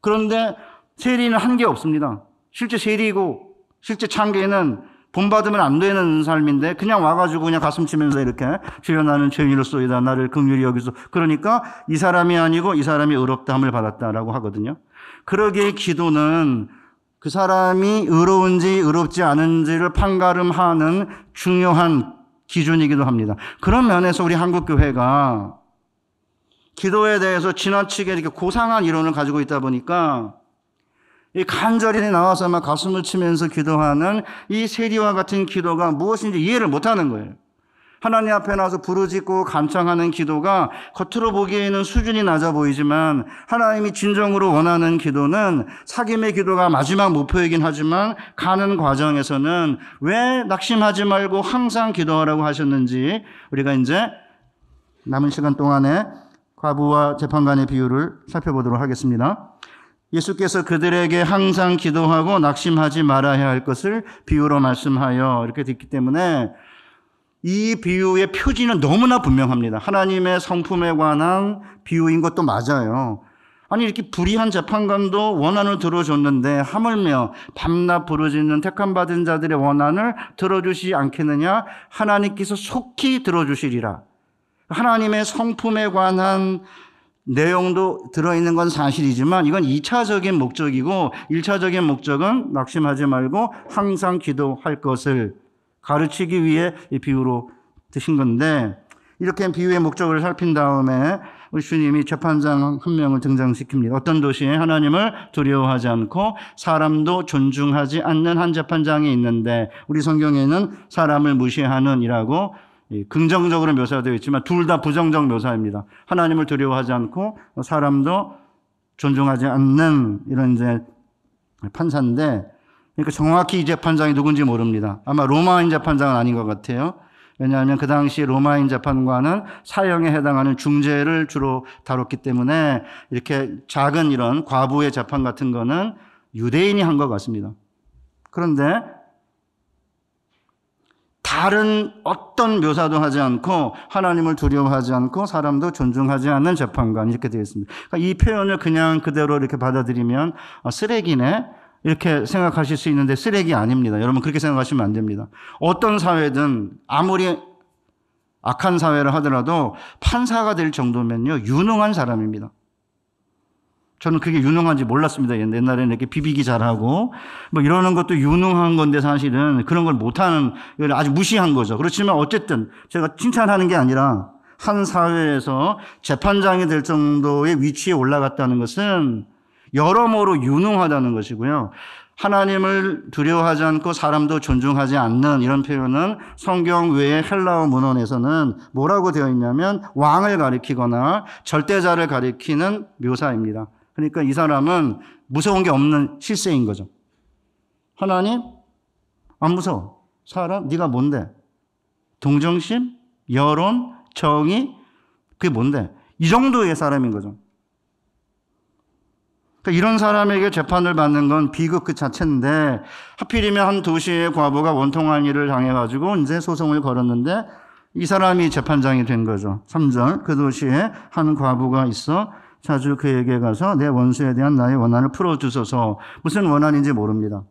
그런데 세리는 한 게 없습니다. 실제 세리고 실제 창개는 본받으면 안 되는 삶인데 그냥 와가지고 그냥 가슴 치면서 이렇게 주여 나는 죄인으로소이다 나를 긍휼히 여기소. 그러니까 이 사람이 아니고 이 사람이 의롭다함을 받았다라고 하거든요. 그러기에 기도는 그 사람이 의로운지 의롭지 않은지를 판가름하는 중요한 기준이기도 합니다. 그런 면에서 우리 한국교회가 기도에 대해서 지나치게 이렇게 고상한 이론을 가지고 있다 보니까 이 간절히 나와서 막 가슴을 치면서 기도하는 이 세리와 같은 기도가 무엇인지 이해를 못하는 거예요. 하나님 앞에 나와서 부르짖고 간청하는 기도가 겉으로 보기에는 수준이 낮아 보이지만 하나님이 진정으로 원하는 기도는 사귐의 기도가 마지막 목표이긴 하지만 가는 과정에서는 왜 낙심하지 말고 항상 기도하라고 하셨는지 우리가 이제 남은 시간 동안에 과부와 재판관의 비유를 살펴보도록 하겠습니다. 예수께서 그들에게 항상 기도하고 낙심하지 말아야 할 것을 비유로 말씀하여 이렇게 됐기 때문에 이 비유의 표지는 너무나 분명합니다. 하나님의 성품에 관한 비유인 것도 맞아요. 아니 이렇게 불의한 재판관도 원한을 들어줬는데 하물며 밤낮 부르짖는 택함받은 자들의 원한을 들어주시지 않겠느냐? 하나님께서 속히 들어주시리라. 하나님의 성품에 관한 내용도 들어있는 건 사실이지만 이건 2차적인 목적이고 1차적인 목적은 낙심하지 말고 항상 기도할 것을 가르치기 위해 이 비유로 드신 건데 이렇게 비유의 목적을 살핀 다음에 우리 주님이 재판장 한 명을 등장시킵니다. 어떤 도시에 하나님을 두려워하지 않고 사람도 존중하지 않는 한 재판장이 있는데 우리 성경에는 사람을 무시하는 이라고 긍정적으로 묘사되어 있지만 둘 다 부정적 묘사입니다. 하나님을 두려워하지 않고 사람도 존중하지 않는 이런 이제 판사인데 그러니까 정확히 이 재판장이 누군지 모릅니다. 아마 로마인 재판장은 아닌 것 같아요. 왜냐하면 그 당시 로마인 재판관은 사형에 해당하는 중죄를 주로 다뤘기 때문에 이렇게 작은 이런 과부의 재판 같은 거는 유대인이 한 것 같습니다. 그런데 다른 어떤 묘사도 하지 않고 하나님을 두려워하지 않고 사람도 존중하지 않는 재판관 이렇게 되어 있습니다. 그러니까 이 표현을 그냥 그대로 이렇게 받아들이면 쓰레기네 이렇게 생각하실 수 있는데 쓰레기 아닙니다. 여러분 그렇게 생각하시면 안 됩니다. 어떤 사회든 아무리 악한 사회를 하더라도 판사가 될 정도면요 유능한 사람입니다. 저는 그게 유능한지 몰랐습니다. 옛날에는 이렇게 비비기 잘하고 뭐 이러는 것도 유능한 건데 사실은 그런 걸 못하는 이걸 아주 무시한 거죠. 그렇지만 어쨌든 제가 칭찬하는 게 아니라 한 사회에서 재판장이 될 정도의 위치에 올라갔다는 것은 여러모로 유능하다는 것이고요. 하나님을 두려워하지 않고 사람도 존중하지 않는 이런 표현은 성경 외의 헬라어 문헌에서는 뭐라고 되어 있냐면 왕을 가리키거나 절대자를 가리키는 묘사입니다. 그러니까 이 사람은 무서운 게 없는 실세인 거죠. 하나님 안 무서워. 사람 네가 뭔데? 동정심, 여론, 정의 그게 뭔데? 이 정도의 사람인 거죠. 그러니까 이런 사람에게 재판을 받는 건 비극 그 자체인데 하필이면 한 도시의 과부가 원통한 일을 당해가지고 이제 소송을 걸었는데 이 사람이 재판장이 된 거죠. 3절 그 도시에 한 과부가 있어 자주 그에게 가서 내 원수에 대한 나의 원한을 풀어주소서. 무슨 원한인지 모릅니다.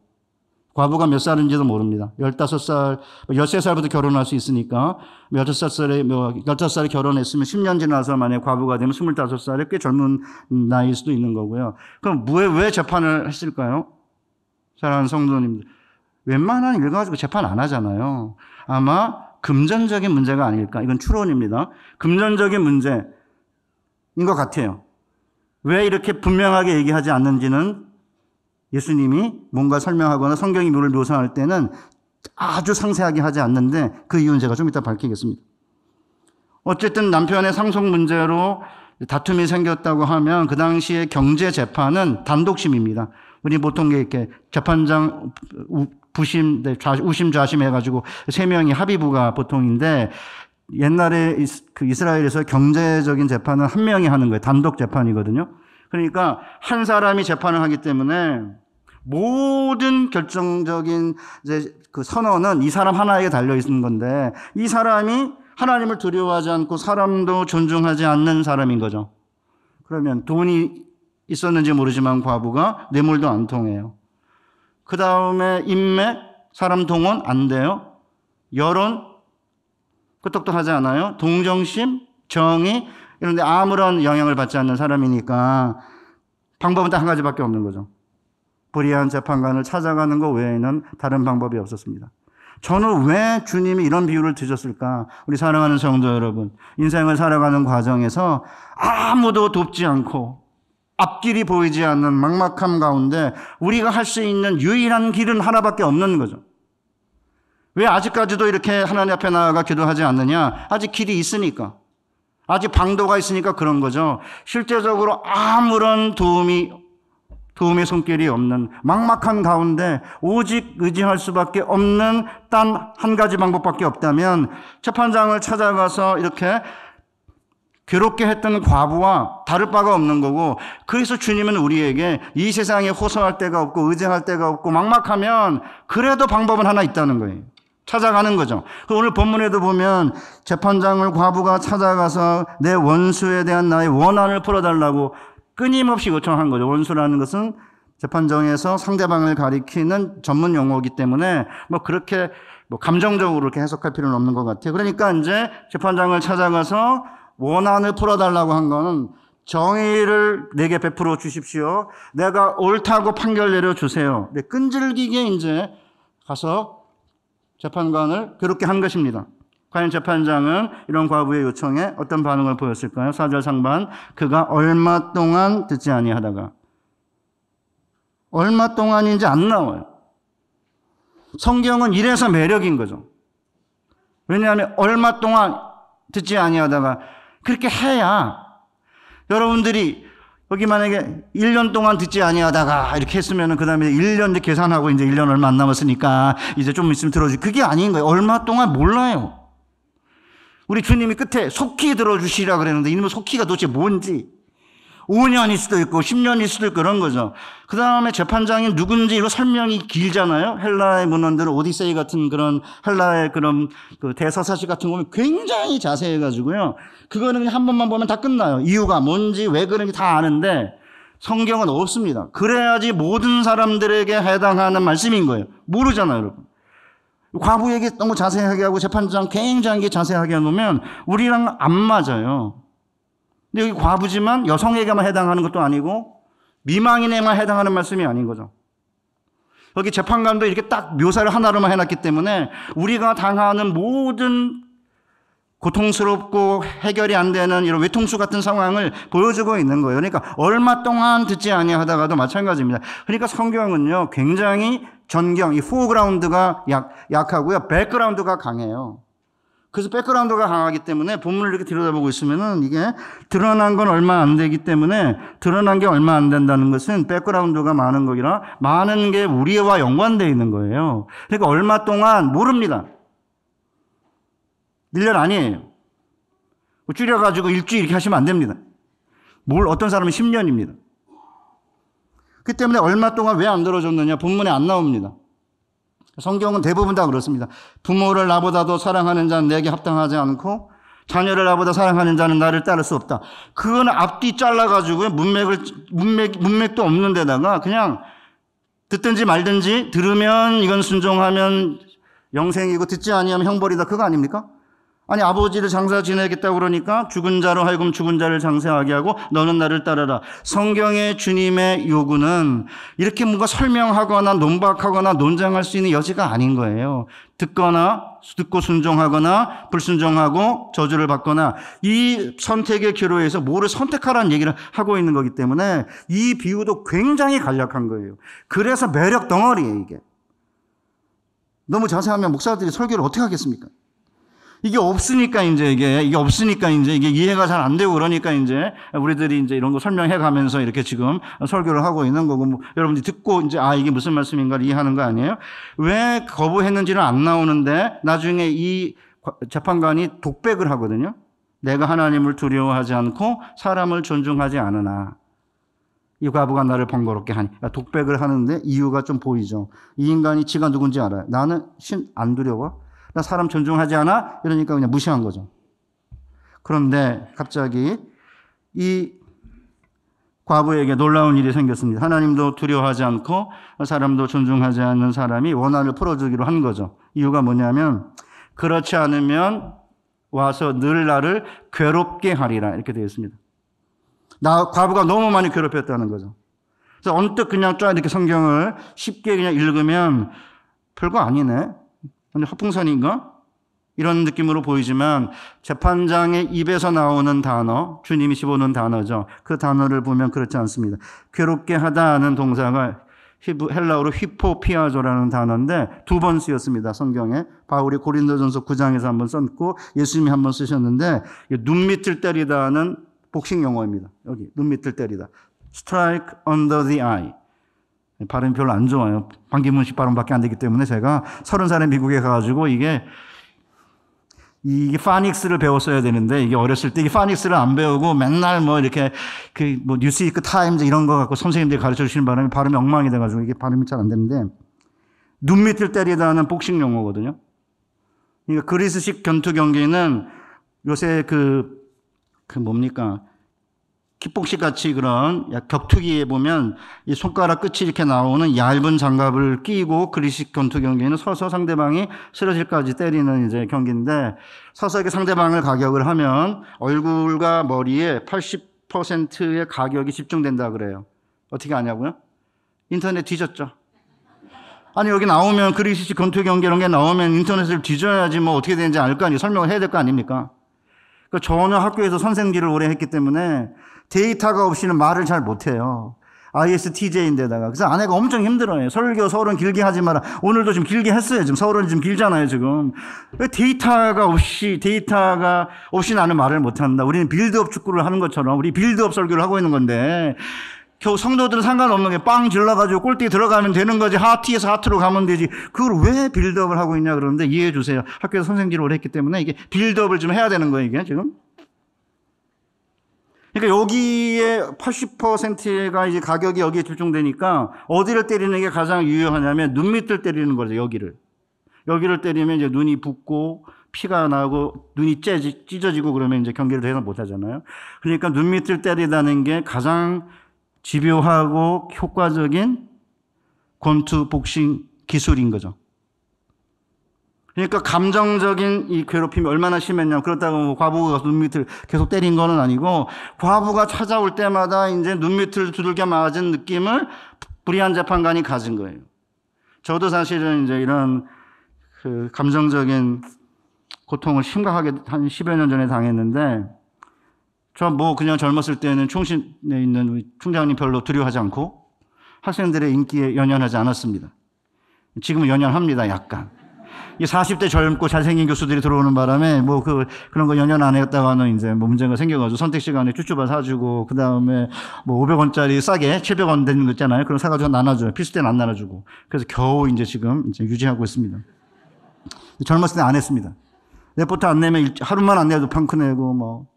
과부가 몇 살인지도 모릅니다. 15살, 13살부터 결혼할 수 있으니까 15살에 결혼했으면 10년 지나서 만약에 과부가 되면 25살에 꽤 젊은 나이일 수도 있는 거고요. 그럼 왜 재판을 했을까요? 사랑하는 성도님들. 웬만한 일 가지고 재판 안 하잖아요. 아마 금전적인 문제가 아닐까. 이건 추론입니다. 금전적인 문제인 것 같아요. 왜 이렇게 분명하게 얘기하지 않는지는 예수님이 뭔가 설명하거나 성경이 뭘 묘사할 때는 아주 상세하게 하지 않는데 그 이유는 제가 좀 이따 밝히겠습니다. 어쨌든 남편의 상속 문제로 다툼이 생겼다고 하면 그 당시에 경제 재판은 단독심입니다. 우리 보통 이렇게 재판장 우심 좌심 해가지고 3명이 합의부가 보통인데 옛날에 그 이스라엘에서 경제적인 재판은 1명이 하는 거예요. 단독 재판이거든요. 그러니까 한 사람이 재판을 하기 때문에 모든 결정적인 이제 그 선언은 이 사람 하나에게 달려 있는 건데 이 사람이 하나님을 두려워하지 않고 사람도 존중하지 않는 사람인 거죠. 그러면 돈이 있었는지 모르지만 과부가 뇌물도 안 통해요. 그 다음에 인맥, 사람 동원 안 돼요. 여론, 끄떡도 하지 않아요. 동정심, 정의 이런 데 아무런 영향을 받지 않는 사람이니까 방법은 딱 한 가지밖에 없는 거죠. 불의한 재판관을 찾아가는 것 외에는 다른 방법이 없었습니다. 저는 왜 주님이 이런 비유를 드셨을까? 우리 사랑하는 성도 여러분, 인생을 살아가는 과정에서 아무도 돕지 않고 앞길이 보이지 않는 막막함 가운데 우리가 할 수 있는 유일한 길은 하나밖에 없는 거죠. 왜 아직까지도 이렇게 하나님 앞에 나아가 기도하지 않느냐? 아직 길이 있으니까. 아직 방도가 있으니까 그런 거죠. 실제적으로 아무런 도움의 손길이 없는 막막한 가운데 오직 의지할 수밖에 없는 단 한 가지 방법밖에 없다면 재판장을 찾아가서 이렇게 괴롭게 했던 과부와 다를 바가 없는 거고, 그래서 주님은 우리에게 이 세상에 호소할 데가 없고 의지할 데가 없고 막막하면 그래도 방법은 하나 있다는 거예요. 찾아가는 거죠. 오늘 본문에도 보면 재판장을 과부가 찾아가서 내 원수에 대한 나의 원한을 풀어달라고 끊임없이 요청한 거죠. 원수라는 것은 재판정에서 상대방을 가리키는 전문 용어이기 때문에 그렇게 감정적으로 이렇게 해석할 필요는 없는 것 같아요. 그러니까 이제 재판장을 찾아가서 원한을 풀어달라고 한 거는 정의를 내게 베풀어 주십시오. 내가 옳다고 판결 내려주세요. 끈질기게 이제 가서 재판관을 괴롭게 한 것입니다. 과연 재판장은 이런 과부의 요청에 어떤 반응을 보였을까요? 4절 상반, 그가 얼마 동안 듣지 아니하다가. 얼마 동안인지 안 나와요. 성경은 이래서 매력인 거죠. 왜냐하면 얼마 동안 듣지 아니하다가 그렇게 해야 여러분들이 여기 만약에 1년 동안 듣지 아니하다가 이렇게 했으면 그 다음에 1년 이제 계산하고 이제 1년 얼마 안 남았으니까 이제 좀 있으면 들어주지. 그게 아닌 거예요. 얼마 동안 몰라요. 우리 주님이 끝에 속히 들어주시라 그랬는데 이놈의 속히가 도대체 뭔지 5년일 수도 있고 10년일 수도 있고 그런 거죠. 그 다음에 재판장이 누군지 이거 설명이 길잖아요. 헬라의 문헌들은 오디세이 같은 그런 헬라의 그런 그 대서사시 같은 거 보면 굉장히 자세해가지고요. 그거는 그냥 한 번만 보면 다 끝나요. 이유가 뭔지 왜 그런지 다 아는데 성경은 없습니다. 그래야지 모든 사람들에게 해당하는 말씀인 거예요. 모르잖아요, 여러분. 과부에게 너무 자세하게 하고 재판장 굉장히 자세하게 해놓으면 우리랑 안 맞아요. 근데 여기 과부지만 여성에게만 해당하는 것도 아니고 미망인에만 해당하는 말씀이 아닌 거죠. 여기 재판관도 이렇게 딱 묘사를 하나로만 해놨기 때문에 우리가 당하는 모든 고통스럽고 해결이 안 되는 이런 외통수 같은 상황을 보여주고 있는 거예요. 그러니까 얼마 동안 듣지 아니하다가도 마찬가지입니다. 그러니까 성경은요 굉장히 전경, 이 포그라운드가 약하고요 백그라운드가 강해요. 그래서 백그라운드가 강하기 때문에 본문을 이렇게 들여다보고 있으면은 이게 드러난 건 얼마 안 되기 때문에 드러난 게 얼마 안 된다는 것은 백그라운드가 많은 거기라 많은 게 우리와 연관되어 있는 거예요. 그러니까 얼마 동안 모릅니다. 1년 아니에요. 줄여가지고 일주일 이렇게 하시면 안 됩니다. 어떤 사람은 10년입니다. 그 때문에 얼마 동안 왜 안 들어줬느냐 본문에 안 나옵니다. 성경은 대부분 다 그렇습니다. 부모를 나보다도 사랑하는 자는 내게 합당하지 않고 자녀를 나보다 사랑하는 자는 나를 따를 수 없다. 그거는 앞뒤 잘라가지고 문맥도 없는 데다가 그냥 듣든지 말든지 들으면 이건 순종하면 영생이고 듣지 아니하면 형벌이다. 그거 아닙니까? 아니 아버지를 장사 지내겠다고 그러니까 죽은 자로 하여금 죽은 자를 장사하게 하고 너는 나를 따르라. 성경의 주님의 요구는 이렇게 뭔가 설명하거나 논박하거나 논쟁할 수 있는 여지가 아닌 거예요. 듣고 순종하거나 불순종하고 저주를 받거나 이 선택의 기로에서 뭐를 선택하라는 얘기를 하고 있는 거기 때문에 이 비유도 굉장히 간략한 거예요. 그래서 매력 덩어리예요 이게. 너무 자세하면 목사들이 설교를 어떻게 하겠습니까? 이게 없으니까 이게 없으니까 이게 이해가 잘 안 되고 그러니까 이제 우리들이 이제 이런 거 설명해 가면서 이렇게 지금 설교를 하고 있는 거고, 뭐 여러분들이 듣고 이제 이게 무슨 말씀인가를 이해하는 거 아니에요? 왜 거부했는지는 안 나오는데 나중에 이 재판관이 독백을 하거든요. 내가 하나님을 두려워하지 않고 사람을 존중하지 않으나 이 과부가 나를 번거롭게 하니. 독백을 하는데 이유가 좀 보이죠. 이 인간이 지가 누군지 알아요. 나는 신 안 두려워. 나 사람 존중하지 않아? 이러니까 그냥 무시한 거죠. 그런데 갑자기 이 과부에게 놀라운 일이 생겼습니다. 하나님도 두려워하지 않고 사람도 존중하지 않는 사람이 원한을 풀어주기로 한 거죠. 이유가 뭐냐면 그렇지 않으면 와서 늘 나를 괴롭게 하리라 이렇게 되어 있습니다. 과부가 너무 많이 괴롭혔다는 거죠. 그래서 언뜻 그냥 쫙 이렇게 성경을 쉽게 그냥 읽으면 별거 아니네. 근데 허풍선인가? 이런 느낌으로 보이지만 재판장의 입에서 나오는 단어, 주님이 집어넣은 단어죠. 그 단어를 보면 그렇지 않습니다. 괴롭게 하다는 동사가 헬라어로 휘포피아조라는 단어인데 2번 쓰였습니다. 성경에. 바울이 고린도전서 9장에서 한번 썼고 예수님이 한번 쓰셨는데 눈밑을 때리다는 복싱 용어입니다. 여기 눈밑을 때리다. Strike under the eye. 발음이 별로 안 좋아요. 반기문식 발음밖에 안 되기 때문에 제가 30살에 미국에 가가지고 이게 파닉스를 배웠어야 되는데 이게 어렸을 때 이 파닉스를 안 배우고 맨날 뭐 이렇게 뭐 뉴스위크 타임즈 이런 거 갖고 선생님들이 가르쳐 주시는 바람에 발음이 엉망이 돼가지고 이게 발음이 잘 안 되는데 눈밑을 때리다는 복싱 용어거든요. 그러니까 그리스식 권투 경기는 요새 뭡니까? 킥복식 같이 그런 격투기에 보면 이 손가락 끝이 이렇게 나오는 얇은 장갑을 끼고 그리스식 권투 경기는 서서 상대방이 쓰러질까지 때리는 이제 경기인데 서서 이렇게 상대방을 가격을 하면 얼굴과 머리에 80%의 가격이 집중된다 그래요. 어떻게 아냐고요? 인터넷 뒤졌죠. 아니 여기 나오면 그리스식 권투 경기 이런 게 나오면 인터넷을 뒤져야지 뭐 어떻게 되는지 알 거 아니에요. 설명을 해야 될 거 아닙니까? 그러니까 저는 학교에서 선생질을 오래 했기 때문에 데이터가 없이는 말을 잘 못해요. ISTJ인데다가. 그래서 아내가 엄청 힘들어요. 설교 서울은 길게 하지 마라. 오늘도 좀 길게 했어요. 지금 서울은 좀 길잖아요, 지금. 왜 데이터가 없이 나는 말을 못한다. 우리는 빌드업 축구를 하는 것처럼 우리 빌드업 설교를 하고 있는 건데 겨우 성도들은 상관없는 게 빵 질러가지고 골대 들어가면 되는 거지. 하트에서 하트로 가면 되지. 그걸 왜 빌드업을 하고 있냐 그러는데 이해해 주세요. 학교에서 선생질을 오래 했기 때문에 이게 빌드업을 좀 해야 되는 거예요, 이게 지금. 그러니까 여기에 80%가 이제 가격이 여기에 집중되니까 어디를 때리는 게 가장 유효하냐면 눈밑을 때리는 거죠, 여기를. 여기를 때리면 이제 눈이 붓고 피가 나고 눈이 찢어지고 그러면 이제 경기를 더 이상 못 하잖아요. 그러니까 눈밑을 때리다는 게 가장 집요하고 효과적인 권투 복싱 기술인 거죠. 그러니까 감정적인 이 괴롭힘이 얼마나 심했냐. 그렇다고 과부가 눈밑을 계속 때린 건 아니고 과부가 찾아올 때마다 이제 눈밑을 두들겨 맞은 느낌을 불의한 재판관이 가진 거예요. 저도 사실은 이제 이런 감정적인 고통을 심각하게 한 10여 년 전에 당했는데 저 그냥 젊었을 때는 충신에 있는 우리 총장님 별로 두려워하지 않고 학생들의 인기에 연연하지 않았습니다. 지금은 연연합니다, 약간. 이 40대 젊고 잘생긴 교수들이 들어오는 바람에 그런 거 연연 안 했다가는 이제 문제가 생겨가지고 선택 시간에 쭈쭈바 사주고 그 다음에 500원짜리 싸게 700원 되는 거 있잖아요. 그럼 사가지고 나눠줘요. 필수 때는 안 나눠주고. 그래서 겨우 지금 유지하고 있습니다. 젊었을 때 안 했습니다. 레포트 안 내면 하루만 안 내도 평크 내고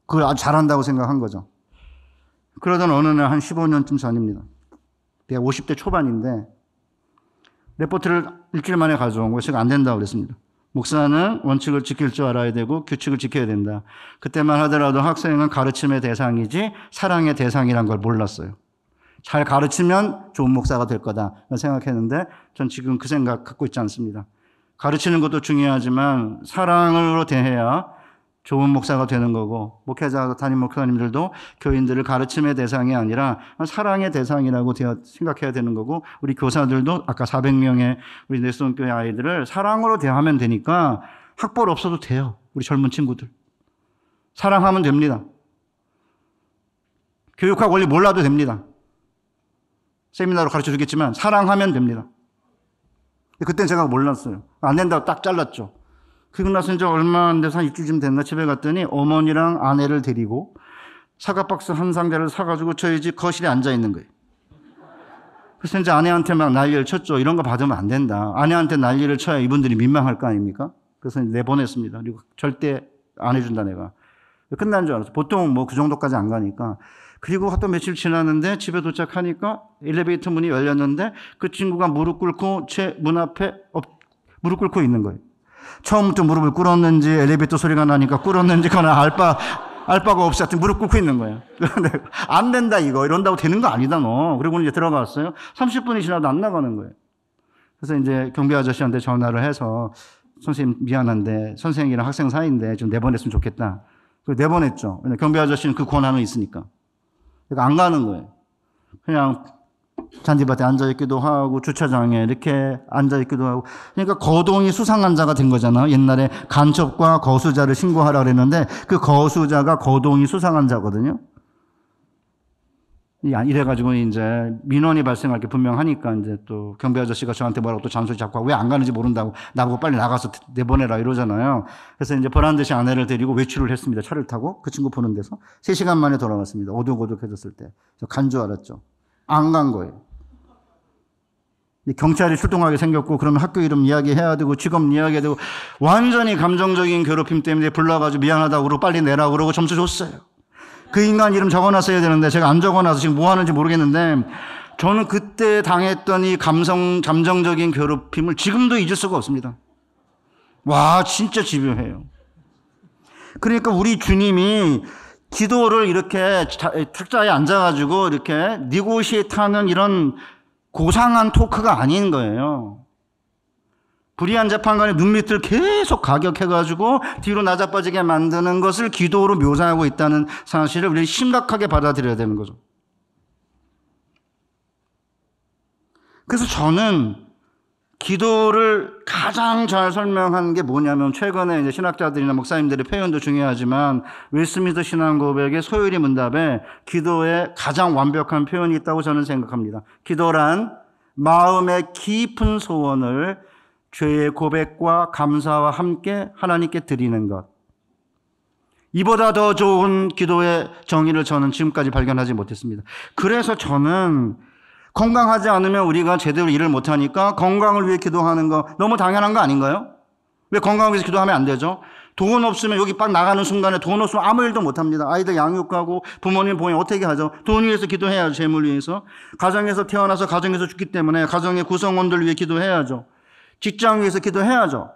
그걸 아주 잘한다고 생각한 거죠. 그러던 어느 날 한 15년쯤 전입니다. 내가 50대 초반인데 레포트를 일주일 만에 가져온 거예요. 제가 안 된다고 그랬습니다. 목사는 원칙을 지킬 줄 알아야 되고 규칙을 지켜야 된다. 그때만 하더라도 학생은 가르침의 대상이지 사랑의 대상이란 걸 몰랐어요. 잘 가르치면 좋은 목사가 될 거다 생각했는데 전 지금 그 생각 갖고 있지 않습니다. 가르치는 것도 중요하지만 사랑으로 대해야 좋은 목사가 되는 거고 목회자 담임 목사님들도 교인들을 가르침의 대상이 아니라 사랑의 대상이라고 생각해야 되는 거고 우리 교사들도 아까 400명의 우리 내수원교회 아이들을 사랑으로 대하면 되니까 학벌 없어도 돼요. 우리 젊은 친구들. 사랑하면 됩니다. 교육학 원리 몰라도 됩니다. 세미나로 가르쳐 주겠지만 사랑하면 됩니다. 그때는 제가 몰랐어요. 안 된다고 딱 잘랐죠. 그리고 나서 이제 얼마 안 돼서 한 일주일쯤 됐나 집에 갔더니 어머니랑 아내를 데리고 사과박스 한 상자를 사가지고 저희 집 거실에 앉아 있는 거예요. 그래서 이제 아내한테 막 난리를 쳤죠. 이런 거 받으면 안 된다. 아내한테 난리를 쳐야 이분들이 민망할 거 아닙니까? 그래서 내보냈습니다. 그리고 절대 안 해준다 내가. 끝난 줄 알았어. 보통 뭐 그 정도까지 안 가니까. 그리고 또 며칠 지났는데 집에 도착하니까 엘리베이터 문이 열렸는데 그 친구가 무릎 꿇고 제 문 앞에 무릎 꿇고 있는 거예요. 처음부터 무릎을 꿇었는지 엘리베이터 소리가 나니까 꿇었는지 그건 알바가 없이 하여튼 무릎 꿇고 있는 거예요. 안 된다 이거. 이런다고 되는 거 아니다 너. 그리고 이제 들어갔어요. 30분이 지나도 안 나가는 거예요. 그래서 이제 경비 아저씨한테 전화를 해서 선생님 미안한데 선생이랑 학생 사이인데 좀 내보냈으면 좋겠다. 그래서 내보냈죠. 경비 아저씨는 그 권한은 있으니까. 그러니까 안 가는 거예요. 그냥 잔디밭에 앉아있기도 하고 주차장에 이렇게 앉아있기도 하고. 그러니까 거동이 수상한 자가 된 거잖아요. 옛날에 간첩과 거수자를 신고하라 그랬는데 그 거수자가 거동이 수상한 자거든요. 이래가지고 이제 민원이 발생할 게 분명하니까 이제 또 경비 아저씨가 저한테 뭐라고 또 잔소리 자꾸 하고 왜 안 가는지 모른다고 나보고 빨리 나가서 내보내라 이러잖아요. 그래서 이제 보란 듯이 아내를 데리고 외출을 했습니다. 차를 타고 그 친구 보는 데서 3시간 만에 돌아왔습니다. 어둑어둑해졌을 때. 저 간 줄 알았죠. 안 간 거예요. 경찰이 출동하게 생겼고 그러면 학교 이름 이야기해야 되고 직업 이야기해야 되고 완전히 감정적인 괴롭힘 때문에 불러가지고 미안하다고 그러고 빨리 내라고 그러고 점수 줬어요. 그 인간 이름 적어놨어야 되는데 제가 안 적어놔서 지금 뭐 하는지 모르겠는데 저는 그때 당했던 이 감정적인 괴롭힘을 지금도 잊을 수가 없습니다. 와 진짜 집요해요. 그러니까 우리 주님이 기도를 이렇게 탁자에 앉아가지고 이렇게 니고시에이트하는 이런 고상한 토크가 아닌 거예요. 불의한 재판관의 눈밑을 계속 가격해가지고 뒤로 나자빠지게 만드는 것을 기도로 묘사하고 있다는 사실을 우리 심각하게 받아들여야 되는 거죠. 그래서 저는 기도를 가장 잘 설명하는 게 뭐냐면 최근에 이제 신학자들이나 목사님들의 표현도 중요하지만 웨스트민스터 신앙고백의 소요리 문답에 기도에 가장 완벽한 표현이 있다고 저는 생각합니다. 기도란 마음의 깊은 소원을 죄의 고백과 감사와 함께 하나님께 드리는 것. 이보다 더 좋은 기도의 정의를 저는 지금까지 발견하지 못했습니다. 그래서 저는 건강하지 않으면 우리가 제대로 일을 못하니까 건강을 위해 기도하는 거 너무 당연한 거 아닌가요? 왜 건강을 위해서 기도하면 안 되죠? 돈 없으면 여기 빡 나가는 순간에 돈 없으면 아무 일도 못합니다. 아이들 양육하고 부모님 보면 어떻게 하죠? 돈 위해서 기도해야죠. 재물 위해서. 가정에서 태어나서 가정에서 죽기 때문에 가정의 구성원들 위해 기도해야죠. 직장 위해서 기도해야죠.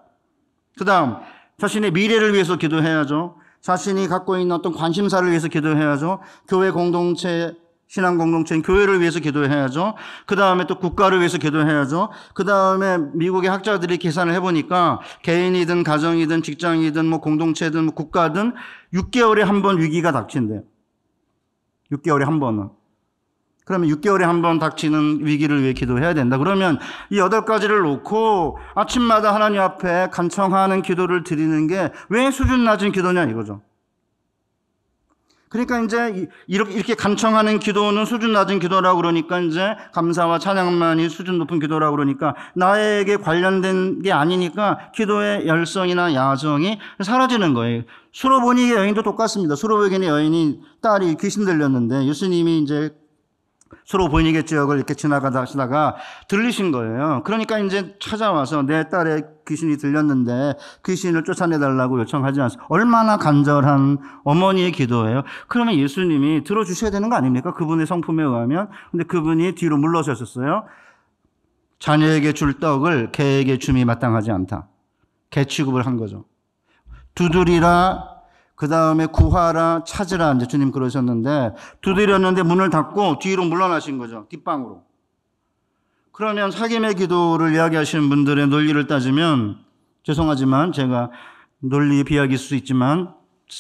그 다음 자신의 미래를 위해서 기도해야죠. 자신이 갖고 있는 어떤 관심사를 위해서 기도해야죠. 교회 공동체, 신앙 공동체인 교회를 위해서 기도해야죠. 그 다음에 또 국가를 위해서 기도해야죠. 그 다음에 미국의 학자들이 계산을 해보니까 개인이든 가정이든 직장이든 뭐 공동체든 뭐 국가든 6개월에 한 번 위기가 닥친대요. 6개월에 한 번은. 그러면 6개월에 한 번 닥치는 위기를 위해 기도해야 된다. 그러면 이 8가지를 놓고 아침마다 하나님 앞에 간청하는 기도를 드리는 게 왜 수준 낮은 기도냐 이거죠. 그러니까 이제 이렇게 간청하는 기도는 수준 낮은 기도라고 그러니까 이제 감사와 찬양만이 수준 높은 기도라고 그러니까 나에게 관련된 게 아니니까 기도의 열성이나 야성이 사라지는 거예요. 수로보니게 여인도 똑같습니다. 수로보니게 여인이 딸이 귀신 들렸는데 예수님이 이제 수로보니게 지역을 이렇게 지나가다가 들리신 거예요. 그러니까 이제 찾아와서 내 딸의 귀신이 들렸는데 귀신을 쫓아내달라고 요청하지 않습니다. 얼마나 간절한 어머니의 기도예요. 그러면 예수님이 들어주셔야 되는 거 아닙니까? 그분의 성품에 의하면. 근데 그분이 뒤로 물러서셨어요. 자녀에게 줄 떡을 개에게 줌이 마땅하지 않다. 개 취급을 한 거죠. 두드리라, 그 다음에 구하라, 찾으라 이제 주님 그러셨는데 두드렸는데 문을 닫고 뒤로 물러나신 거죠. 뒷방으로. 그러면 사김의 기도를 이야기하시는 분들의 논리를 따지면 죄송하지만 제가 논리 비약일 수 있지만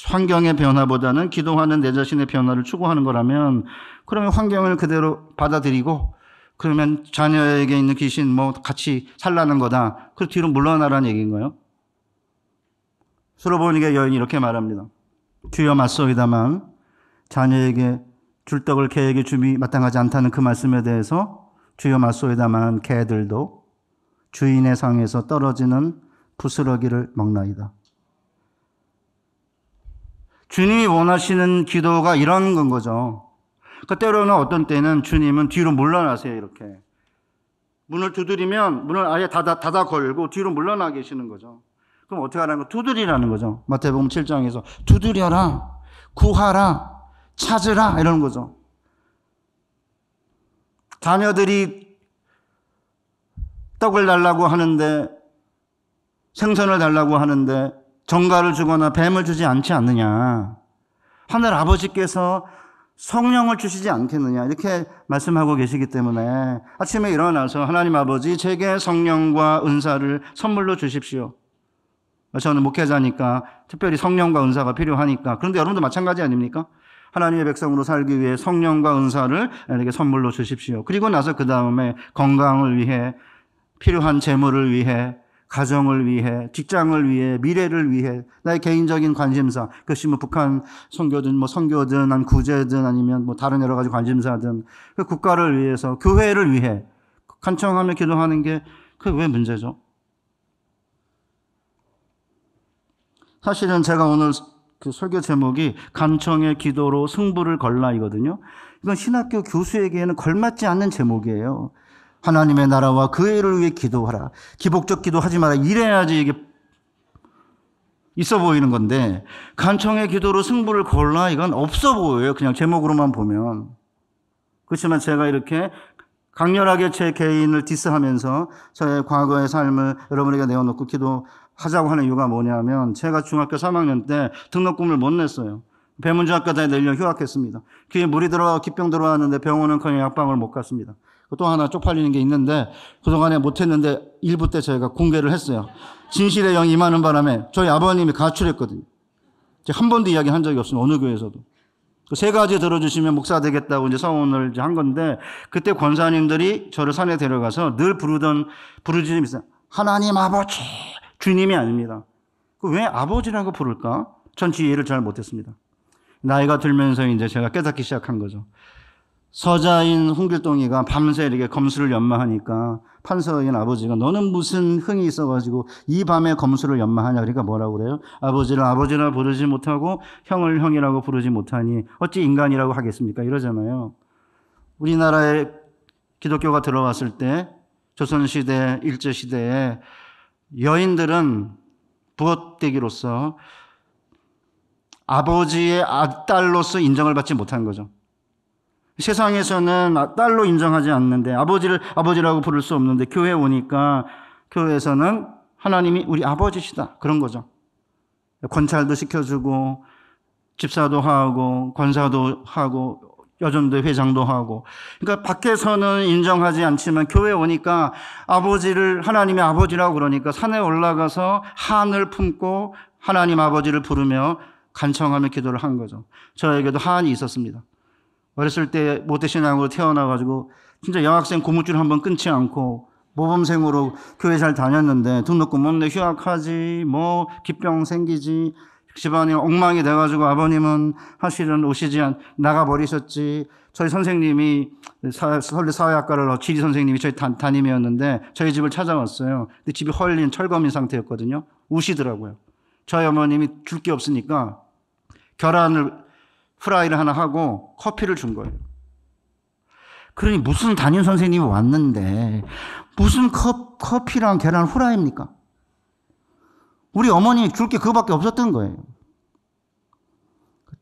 환경의 변화보다는 기도하는 내 자신의 변화를 추구하는 거라면 그러면 환경을 그대로 받아들이고 그러면 자녀에게 있는 귀신 뭐 같이 살라는 거다. 그 뒤로 물러나라는 얘기인 거예요. 수로보니게 여인이 이렇게 말합니다. 주여 맞소이다만 자녀에게 줄 떡을 개에게 줌이 마땅하지 않다는 그 말씀에 대해서 주여 맞소이다만 개들도 주인의 상에서 떨어지는 부스러기를 먹나이다. 주님이 원하시는 기도가 이런 건 거죠. 그러니까 때로는 어떤 때는 주님은 뒤로 물러나세요. 이렇게 문을 두드리면 문을 아예 닫아 걸고 뒤로 물러나 계시는 거죠. 그럼 어떻게 하라는 거? 두드리라는 거죠. 마태복음 7장에서 두드려라, 구하라, 찾으라 이러는 거죠. 자녀들이 떡을 달라고 하는데, 생선을 달라고 하는데 정갈을 주거나 뱀을 주지 않지 않느냐. 하늘 아버지께서 성령을 주시지 않겠느냐. 이렇게 말씀하고 계시기 때문에 아침에 일어나서 하나님 아버지 제게 성령과 은사를 선물로 주십시오. 저는 목회자니까 특별히 성령과 은사가 필요하니까. 그런데 여러분도 마찬가지 아닙니까? 하나님의 백성으로 살기 위해 성령과 은사를 이렇게 선물로 주십시오. 그리고 나서 그 다음에 건강을 위해, 필요한 재물을 위해, 가정을 위해, 직장을 위해, 미래를 위해, 나의 개인적인 관심사, 그것이 뭐 북한 선교든 뭐 선교든 아니면 구제든 아니면 뭐 다른 여러 가지 관심사든 그 국가를 위해서, 교회를 위해 간청하며 기도하는 게 그게 왜 문제죠? 사실은 제가 오늘 그 설교 제목이 간청의 기도로 승부를 걸라 이거든요. 이건 신학교 교수에게는 걸맞지 않는 제목이에요. 하나님의 나라와 그 일을 위해 기도하라. 기복적 기도하지 마라. 이래야지 이게 있어 보이는 건데, 간청의 기도로 승부를 걸라 이건 없어 보여요. 그냥 제목으로만 보면. 그렇지만 제가 이렇게 강렬하게 제 개인을 디스하면서 저의 과거의 삶을 여러분에게 내어놓고 기도하자고 하는 이유가 뭐냐면, 제가 중학교 3학년 때 등록금을 못 냈어요. 배문중학교에 내려 휴학했습니다. 귀에 물이 들어와 기병 들어왔는데 병원은커녕 약방을 못 갔습니다. 또 하나 쪽팔리는 게 있는데, 그동안에 못했는데 일부 때 저희가 공개를 했어요. 진실의 영이 임하는 바람에 저희 아버님이 가출했거든요. 제가 한 번도 이야기한 적이 없습니다. 어느 교회에서도. 그 세 가지 들어주시면 목사 되겠다고 이제 서원을 한 건데, 그때 권사님들이 저를 산에 데려가서 늘 부르던 부르짖음이 있어요. 하나님 아버지, 주님이 아닙니다. 왜 아버지라고 부를까? 전 이해를 잘 못했습니다. 나이가 들면서 이제 제가 깨닫기 시작한 거죠. 서자인 홍길동이가 밤새 이렇게 검수를 연마하니까 판서인 아버지가 너는 무슨 흥이 있어가지고 이 밤에 검수를 연마하냐. 그러니까 뭐라고 그래요? 아버지를 아버지라 부르지 못하고 형을 형이라고 부르지 못하니 어찌 인간이라고 하겠습니까? 이러잖아요. 우리나라에 기독교가 들어왔을 때, 조선시대, 일제시대에 여인들은 부업되기로서 아버지의 딸로서 인정을 받지 못한 거죠. 세상에서는 딸로 인정하지 않는데, 아버지를 아버지라고 부를 수 없는데, 교회에 오니까 교회에서는 하나님이 우리 아버지시다 그런 거죠. 권찰도 시켜주고 집사도 하고 권사도 하고 여전대 회장도 하고. 그러니까 밖에서는 인정하지 않지만 교회에 오니까 아버지를 하나님의 아버지라고 그러니까 산에 올라가서 한을 품고 하나님 아버지를 부르며 간청하며 기도를 한 거죠. 저에게도 한이 있었습니다. 어렸을 때 모태신앙으로 태어나가지고 진짜 여학생 고무줄 한번 끊지 않고 모범생으로 교회 잘 다녔는데, 등록금 못 내 휴학하지, 뭐 기병 생기지, 집안이 엉망이 돼가지고 아버님은 사실은 나가버리셨지. 저희 선생님이 서울대 사회학과를 지리 선생님이 저희 담임이었는데 저희 집을 찾아왔어요. 근데 집이 헐린 철거민 상태였거든요. 우시더라고요. 저희 어머님이 줄 게 없으니까 계란을 프라이를 하나 하고 커피를 준 거예요. 그러니 무슨 담임 선생님이 왔는데 무슨 커피랑 계란 후라이입니까? 우리 어머니 줄 게 그거밖에 없었던 거예요.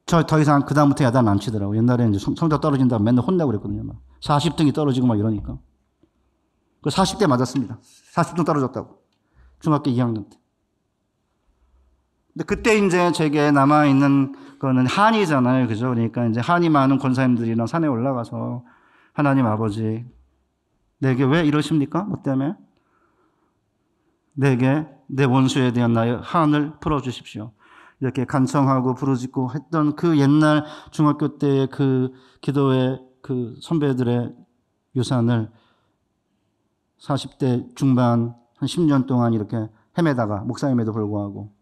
더 이상 그 다음부터 야단 안 치더라고요. 옛날에 이제 성적 떨어진다고 맨날 혼내고 그랬거든요. 막 40등이 떨어지고 막 이러니까. 그 40대 맞았습니다. 40등 떨어졌다고. 중학교 2학년 때. 근데 그때 이제 제게 남아있는 거는 한이잖아요. 그죠? 그러니까 이제 한이 많은 권사님들이랑 산에 올라가서 하나님 아버지, 내게 왜 이러십니까? 뭐 때문에? 내게 내 원수에 대한 나의 한을 풀어주십시오. 이렇게 간청하고 부르짖고 했던 그 옛날 중학교 때의 그 기도의 그 선배들의 유산을 40대 중반 한 10년 동안 이렇게 헤매다가, 목사임에도 불구하고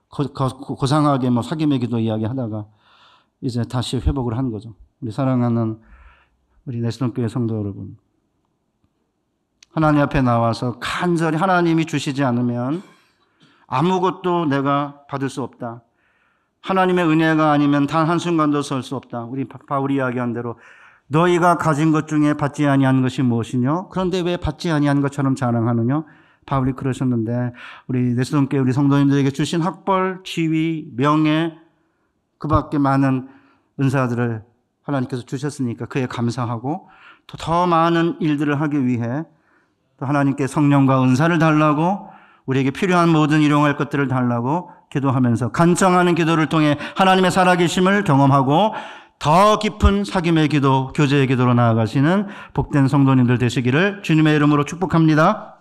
고상하게 뭐 사김의 기도 이야기 하다가 이제 다시 회복을 한 거죠. 우리 사랑하는 우리 내시동교회 성도 여러분, 하나님 앞에 나와서 간절히 하나님이 주시지 않으면 아무것도 내가 받을 수 없다. 하나님의 은혜가 아니면 단 한순간도 설 수 없다. 우리 바울이 이야기한 대로 너희가 가진 것 중에 받지 아니한 것이 무엇이뇨? 그런데 왜 받지 아니한 것처럼 자랑하느냐? 바울이 그러셨는데 우리 레스동교회 우리 성도님들에게 주신 학벌, 지위, 명예 그 밖에 많은 은사들을 하나님께서 주셨으니까 그에 감사하고 또 더 많은 일들을 하기 위해 또 하나님께 성령과 은사를 달라고 우리에게 필요한 모든 일용할 것들을 달라고 기도하면서 간청하는 기도를 통해 하나님의 살아계심을 경험하고 더 깊은 사귐의 기도, 교제의 기도로 나아가시는 복된 성도님들 되시기를 주님의 이름으로 축복합니다.